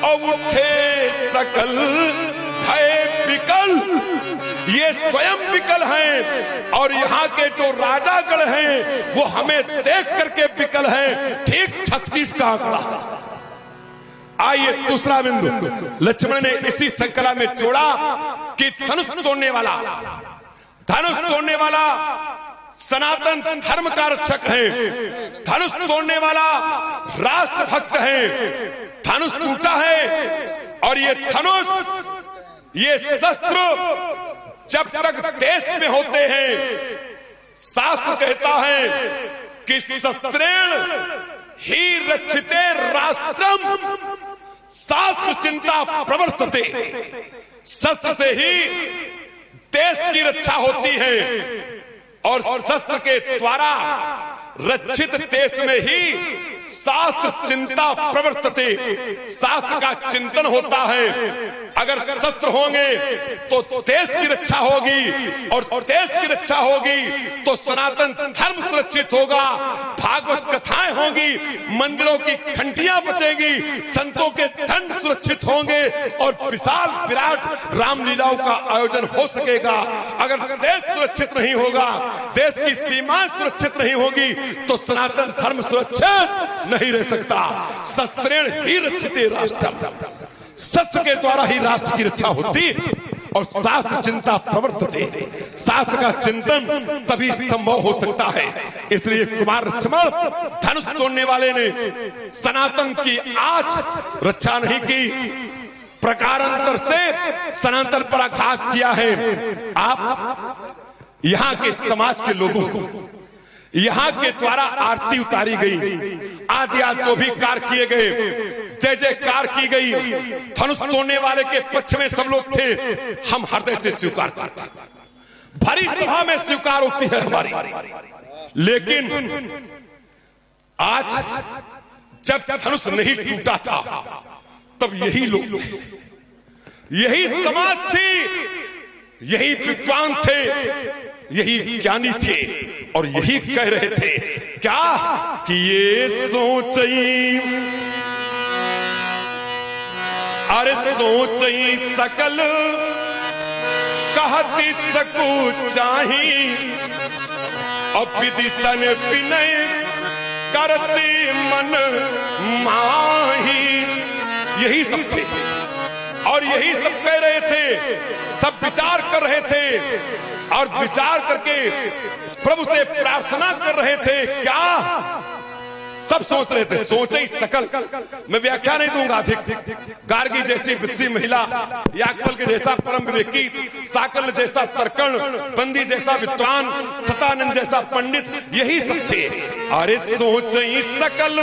और उठे सकल भय विकल। ये स्वयं विकल हैं और यहाँ के जो राजागण हैं वो हमें देख करके विकल हैं। ठीक 36 का आंकड़ा। आइए दूसरा बिंदु लक्ष्मण ने इसी संकला में जोड़ा कि धनुष तोड़ने वाला, धनुष तोड़ने वाला सनातन धर्म का रक्षक है, धनुष तोड़ने वाला राष्ट्र भक्त है। धनुष टूटा है और ये धनुष, ये शस्त्र जब तक देश में होते हैं, शास्त्र कहता है कि शस्त्रेण ही रक्षिते राष्ट्रम शास्त्र चिंता प्रवर्तते। शस्त्र से ही देश की रक्षा होती है और शस्त्र के द्वारा रक्षित देश में ही शास्त्र चिंता प्रवर्तते। शास्त्र का चिंतन होता है। अगर शस्त्र होंगे तो देश की रक्षा होगी और देश की रक्षा होगी तो सनातन धर्म सुरक्षित होगा, भागवत कथाएं होंगी, मंदिरों की घंटियां बचेंगी, संतों के दंड सुरक्षित होंगे और विशाल विराट रामलीलाओं का आयोजन हो सकेगा। अगर देश सुरक्षित नहीं होगा, देश की सीमाएं सुरक्षित नहीं होगी तो सनातन धर्म सुरक्षित नहीं रह सकता। शस्त्रेण ही रक्षिते राष्ट्रम, शस्त्र के द्वारा ही राष्ट्र की रक्षा होती और शास्त्र चिंता प्रवर्तते। शास्त्र का चिंतन तभी संभव हो सकता है। इसलिए कुमार लक्ष्मण धनुष तोड़ने वाले ने सनातन की आज रक्षा नहीं की, प्रकारांतर से सनातन पर आघात किया है। आप यहाँ के समाज के लोगों को यहाँ के द्वारा आरती उतारी गई, आदि आज जो भी कार्य किए गए, जय जयकार की गई, धनुष तोड़ने वाले के पक्ष में सब लोग थे। हम हृदय से स्वीकार करते, भरी सभा में स्वीकार होती है हमारी। लेकिन आज जब धनुष नहीं टूटा था तब यही लोग थे, यही समाज थी, यही विद्वान थे, यही ज्ञानी थे और यही कह रहे थे क्या कि ये सोचई, अरे सोचई सकल कहती सकू चाही और विदिशन विनय करती मन माही। यही सब थे और यही सब कह रहे थे, सब विचार कर रहे थे और विचार करके प्रभु से प्रार्थना कर रहे थे। क्या सब सोच रहे थे? सोचे सकल। मैं व्याख्या नहीं दूंगा अधिक। गार्गी जैसी विद्वान महिला, याज्ञवल्क्य के जैसा परम विवेकी, साकल जैसा तर्कण, बंदी जैसा विद्वान, सतानंद जैसा पंडित, यही सब थे। अरे सोचे सकल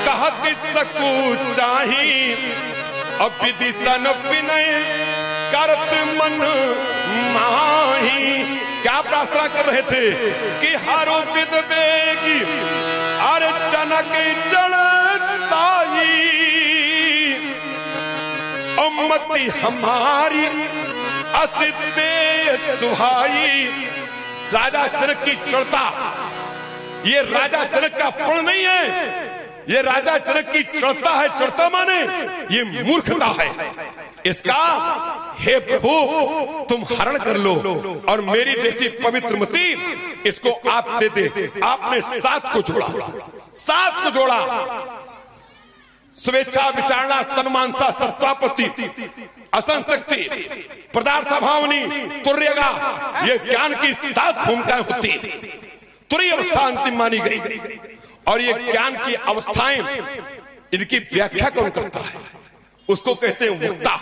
कहत सकू चाही अब विदिशन विनय करत मन माही। क्या प्रार्थना कर रहे थे कि हारो विद बेगी अरे चनक चढ़ताई उम्मती हमारी असिते सुहाई। राजा जनक की चढ़ता, ये राजा जनक का पुण्य नहीं है, ये राजा जनक की चढ़ता है, चढ़ता माने ये मूर्खता है। इसका हे प्रभु तुम हरण कर लो और मेरी जैसी पवित्र मती इसको आप दे दे। आपने 7 को जोड़ा, 7 को जोड़ा। स्वेच्छा, विचारणा, तन्मांसा, सत्वापत्ति, असंशक्ति, पदार्थ भावनी, तुर्यगा, ये ज्ञान की 7 भूमिकाएं होती। तुरीय अवस्था अंतिम मानी गई। और ये ज्ञान की अवस्थाएं, इनकी व्याख्या कौन करता है? उसको कहते हैं वक्ता।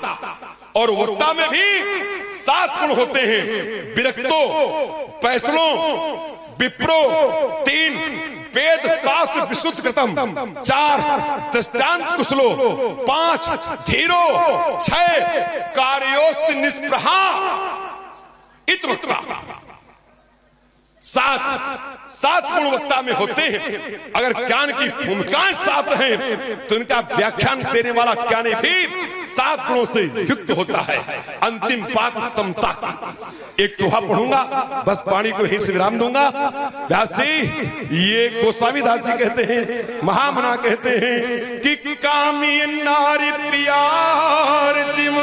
और वक्ता में भी 7 गुण होते हैं। विरक्तो, पैसलों, विप्रो, 3 वेद शास्त्र विशुद्ध कृतम, 4 दृष्टांत कुशलो, 5 धीरो, 6 कार्योस्त निष्प्रहा इत वक्ता। 7 गुण वक्ता में होते हैं। अगर ज्ञान की भूमिकाएं 7 हैं तो इनका व्याख्यान देने वाला ज्ञानी भी 7 गुणों से युक्त होता है। अंतिम बात समता की। एक दोहा पढ़ूंगा, बस वाणी को ही से विराम दूंगा। व्यास जी, ये गोस्वामी दास जी कहते हैं, महामना कहते हैं कि कामी नारी प्यार जिम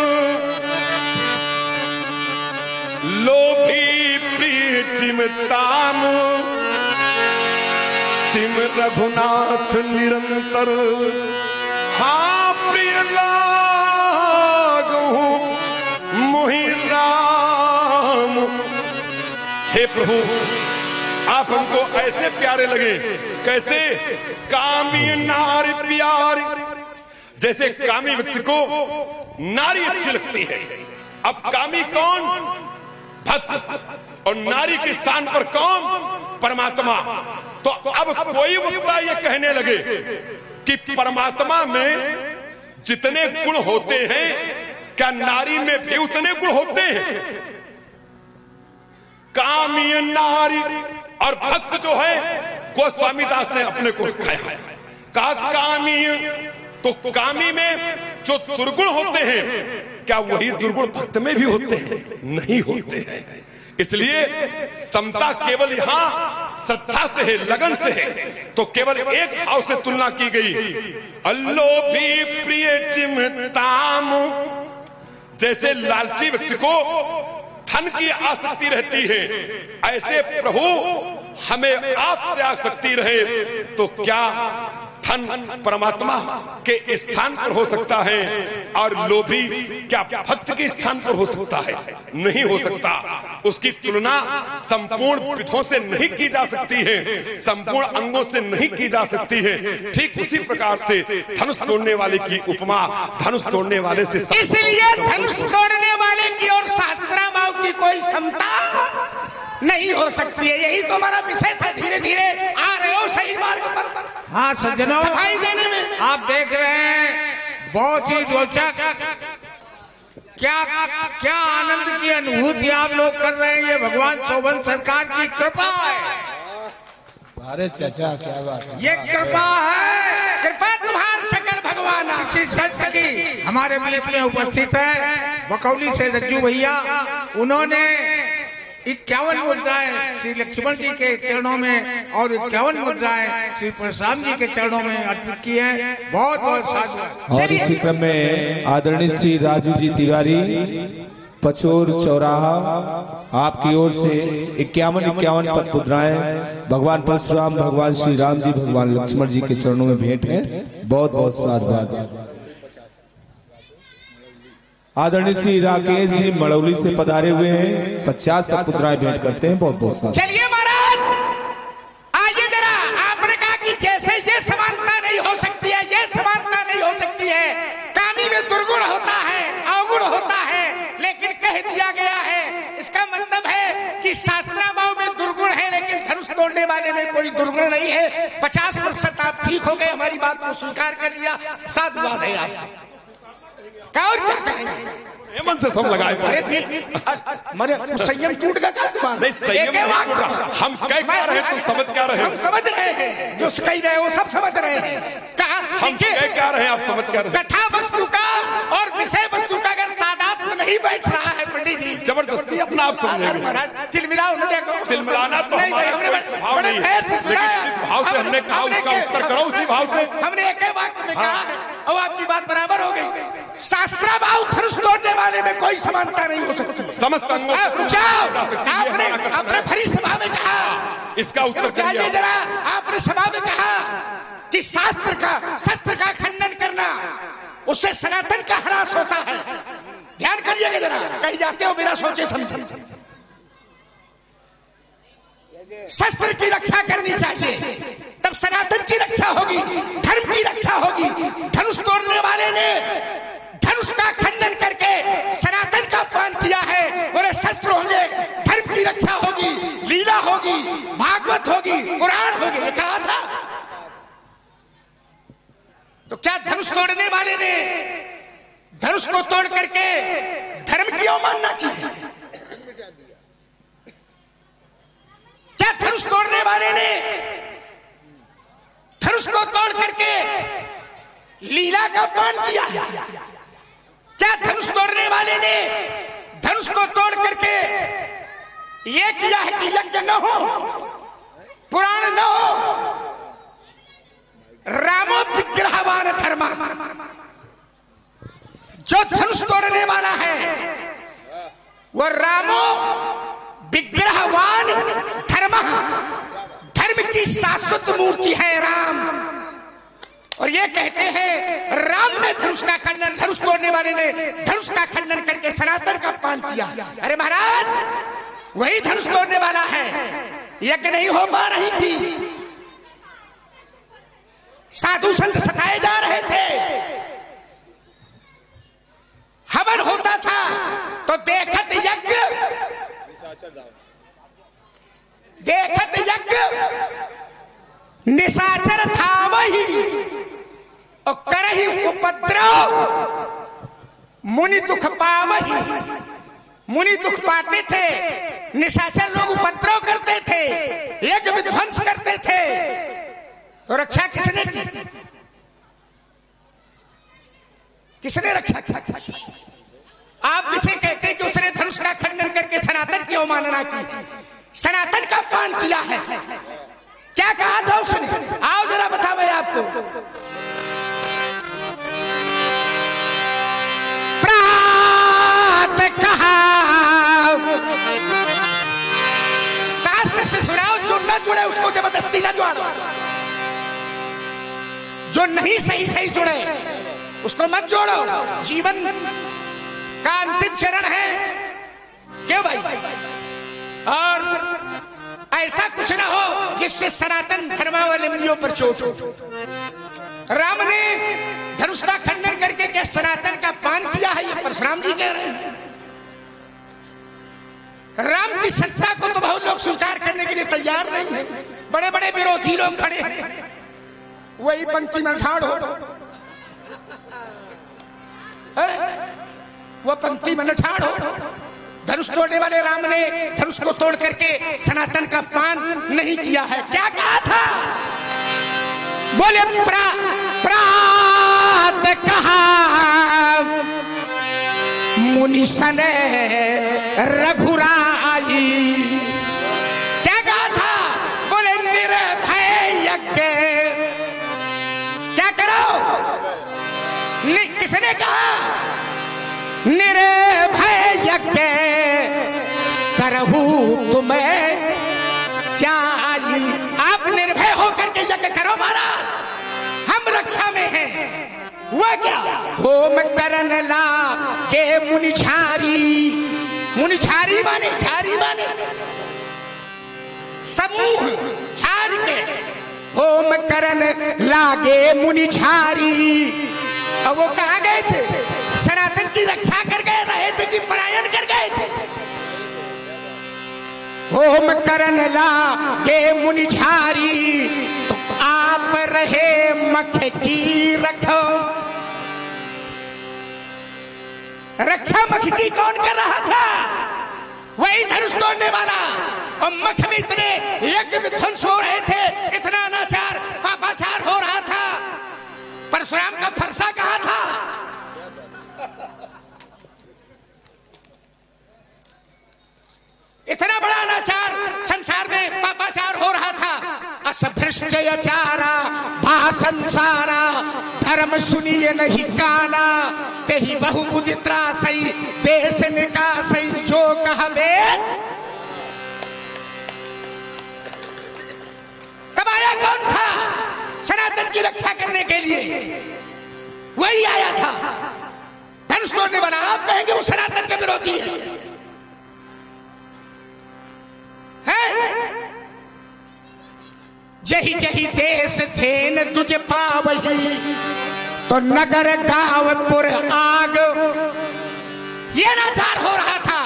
लोभी प्रिय चिमताम तिम रघुनाथ निरंतर हाँ प्रिय लागू मोहि राम। हे प्रभु, आप हमको ऐसे प्यारे लगे। कैसे? कामी नारी प्यारी। जैसे कामी व्यक्ति को नारी अच्छी लगती है। अब कामी कौन? भक्त। और नारी के स्थान पर कौन? परमात्मा। तो अब कोई वक्ता ये कहने लगे कि परमात्मा में जितने गुण होते हैं, क्या नारी में भी उतने गुण होते हैं? कामी नारी और भक्त जो है, गोस्वामी दास ने अपने को रखाया है। कहा कामी, तो कामी में जो दुर्गुण होते हैं, क्या वही दुर्गुण भक्त में भी होते हैं? नहीं होते हैं। इसलिए समता केवल यहां श्रद्धा से है, लगन से है। तो केवल एक भाव से तुलना की गई। अल्लोभी प्रिय चिमताम। जैसे लालची व्यक्ति को धन की आसक्ति रहती है, ऐसे प्रभु हमें आपसे आसक्ति रहे। तो क्या धन परमात्मा के स्थान पर हो सकता है? और लोभी क्या भक्त के स्थान पर हो सकता है? नहीं हो सकता। उसकी तुलना संपूर्ण विधों से नहीं की जा सकती है, संपूर्ण अंगों से नहीं की जा सकती है। ठीक उसी प्रकार से धनुष तोड़ने वाले की उपमा धनुष तोड़ने वाले से। इसलिए धनुष तोड़ने वाले की और शास्त्राभाव की कोई क्षमता नहीं हो सकती है। यही तो हमारा विषय था। धीरे धीरे आ रहे हो सही मार्ग पर। हाँ सज्जनों, सफाई देने में आप देख रहे हैं, बहुत ही रोचक, क्या आनंद की अनुभूति आप लोग कर रहे हैं। ये भगवान शोभन सरकार की कृपा है। अरे चाचा क्या बात है, ये कृपा है। कृपा तुम्हार सकल भगवान। किसी संत की हमारे बीच में उपस्थित है, बकौली से रज्जू भैया। उन्होंने 51 मुद्राएं श्री लक्ष्मण जी के चरणों में और 51 मुद्राएं श्री परशुराम जी के चरणों में अर्पित की है। बहुत बहुत साधु। और इसी क्रम में आदरणीय श्री राजू जी तिवारी, पचोर चौराहा, आपकी ओर से 51 पद मुद्राएं भगवान परशुराम, भगवान श्री राम जी, भगवान लक्ष्मण जी के चरणों में भेंट है। बहुत बहुत साधुवाद। आदरणीय श्री राकेश जी मड़ौली से पधारे हुए हैं, 50 पद मुद्राएं भेंट करते हैं। बहुत बहुत साधुवाद। चलिए महाराज, आइए जरा। आपने कहा कि जैसे ये समानता नहीं हो सकती है, ये समानता नहीं हो सकती है। कामी में दुर्गुण होता है, अवगुण होता है, लेकिन कह दिया गया है, इसका मतलब है कि शास्त्राभाव में दुर्गुण है, लेकिन धनुष तोड़ने वाले में कोई दुर्गुण नहीं है। 50% आप ठीक हो गए, हमारी बात को स्वीकार कर लिया। साधुवाद है आपका। और क्या कहेंगे? मन से सब लगाए। मरे संयम टूट गया क्या तुम्हारा? नहीं, संयम नहीं टूटा। हम कह रहे हैं, तुम समझ क्या रहे? हम समझ रहे हैं, जो कह रहे हो सब समझ रहे हैं। कहा हम क्या रहे हैं, आप समझ क्या रहे? कथा वस्तु का और विषय वस्तु का अगर तादाद में नहीं बैठ रहा है पंडित पंडित जी जबरदस्ती अपना आप समझेंगे। महाराज तिलमिलाओ न देखो, तिलमिलाना तो हमारा कोई स्वभाव नहीं है, लेकिन जिस भाव से हमने कहा उसका उत्तर करो उसी भाव से। हमने एक ही वाक्य में कहा है और आपकी बात बराबर हो गई। शास्त्रा भाव धनुष तोड़ने वाले में कोई समानता नहीं हो सकती। समस्त अंगों आपने भरी सभा में कहा, इसका उत्तर करिए जरा। आपने सभा में कहा कि शस्त्र का खंडन करना उससे सनातन का ह्रास होता है। ध्यान करिएगा जरा, कहीं जाते हो बिना सोचे समझे। शस्त्र की रक्षा करनी चाहिए, तब सनातन की रक्षा होगी, धर्म की रक्षा होगी। धनुष तोड़ने वाले ने धनुष का खंडन करके सनातन का अपमान किया है। बोले शस्त्र होंगे, धर्म की रक्षा होगी, लीला होगी, भागवत होगी, पुराण होगी, ये कहा था। तो क्या धनुष तोड़ने वाले ने धनुष को तोड़ करके धर्म की अवमानना की है? क्या धनुष तोड़ने वाले ने धनुष को तोड़ करके लीला का अपमान किया है? क्या धनुष तोड़ने वाले ने धनुष को तोड़ करके ये किया है कि यज्ञ न हो, पुराण न हो? रामो विग्रहवान धर्म, जो धनुष तोड़ने वाला है वो रामो विग्रहवान धर्म, धर्म की शाश्वत मूर्ति है राम। और ये कहते हैं राम ने धनुष का खंडन, धनुष तोड़ने वाले ने धनुष का खंडन करके सनातन का अपमान किया। अरे महाराज, वही धनुष तोड़ने वाला है। यज्ञ नहीं हो पा रही थी, साधु संत सताए जा रहे थे, हवन होता था तो देखत यज्ञ निशाचर था वही और करही उपद्रव मुनि दुख पावही। मुनि दुख पाते थे, निशाचर लोग उपद्रव करते थे, यज्ञ विध्वंस करते थे, तो रक्षा किसने की? किसने रक्षा की? आप जिसे कहते हैं कि उसने धनुष का खंडन करके सनातन की अवमानना की, सनातन का अपमान किया है, क्या कहा था उसने? आओ जरा बता मैं आपको। प्रात कहा, शास्त्र से सुनाओ, जो न जुड़े उसको जबरदस्ती न जोड़ो, जो नहीं सही जुड़े उसको मत जोड़ो। जीवन का अंतिम चरण है, क्यों भाई? और ऐसा कुछ ना हो जिससे सनातन धर्मावलंबियों पर चोट हो। राम ने धनुष का खंडन करके क्या सनातन का अपमान किया है? ये परशुराम जी कह रहे हैं। राम की सत्ता को तो बहुत लोग स्वीकार करने के लिए तैयार नहीं है, बड़े बड़े विरोधी लोग खड़े हैं। वही पंक्ति में ठाड़ हो, वो पंक्ति में ठाड़ हो। धनुष तोड़ने वाले राम ने धनुष को तोड़ करके सनातन का अपमान नहीं किया है। क्या कहा था? बोले प्रात कहा मुनि सने रघुराई। क्या कहा था? बोले निर्भय यज्ञ। क्या करो? किसने कहा? निर्भय यज्ञ करहु तुम्हें चाहिए। आप निर्भय होकर के यज्ञ करो महाराज, हम रक्षा में हैं। वह क्या? होम करन ला के मुनि झारी। मुनि झारी माने, झारी माने समूह, झार के होम करन लागे मुनि झारी। और वो कहाँ गए थे? सनातन की रक्षा कर गए रहे थे कि पलायन कर गए थे? होम करन लागे मुनि झारी, तो आप रहे मख की रखो। रक्षा मख की कौन कर रहा था? वही धनुष तोड़ने वाला। और मख में इतने यज्ञ विध्वंस हो रहे थे, इतना अनाचार पापाचार हो रहा था, परशुराम का फरसा कहाँ था? इतना बड़ा अनाचार संसार में पापाचार हो रहा था। असभ्रष्टचारा भा संसारा धर्म सुनिए नहीं काना, ते ही बहु मुदित्रा सही देश निकासई जो कहबे। तब आया कौन था सनातन की रक्षा करने के लिए? वही आया था धनुष तोड़ने वाला। आप कहेंगे वो सनातन के विरोधी है? जही जही देश धेन तुझे पावही, तो नगर गांव पुर आग। ये नाचार हो रहा था,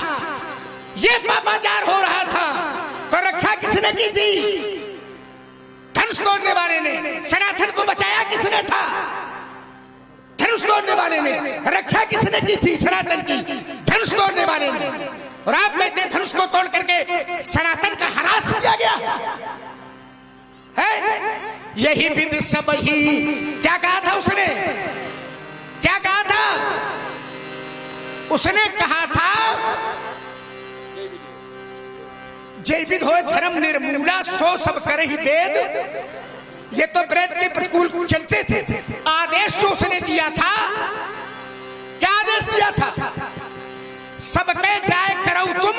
ये पापाचार हो रहा था, तो रक्षा किसने की थी? धनुष तोड़ने वाले ने। सनातन को बचाया किसने था? धनुष तोड़ने वाले ने। रक्षा किसने की थी सनातन की? धनुष तोड़ने वाले ने। और आप कहते हैं धनुष को तोड़ करके सनातन का ह्रास किया गया है? यही विधि सब ही। क्या कहा था उसने? क्या कहा था? उसने कहा था जय विध हो धर्म निर्मूला, सो सब करे ही वेद। ये तो वेद के प्रतिकूल चलते थे। आदेश जो उसने दिया था, क्या आदेश दिया था? सबके जाए करो तुम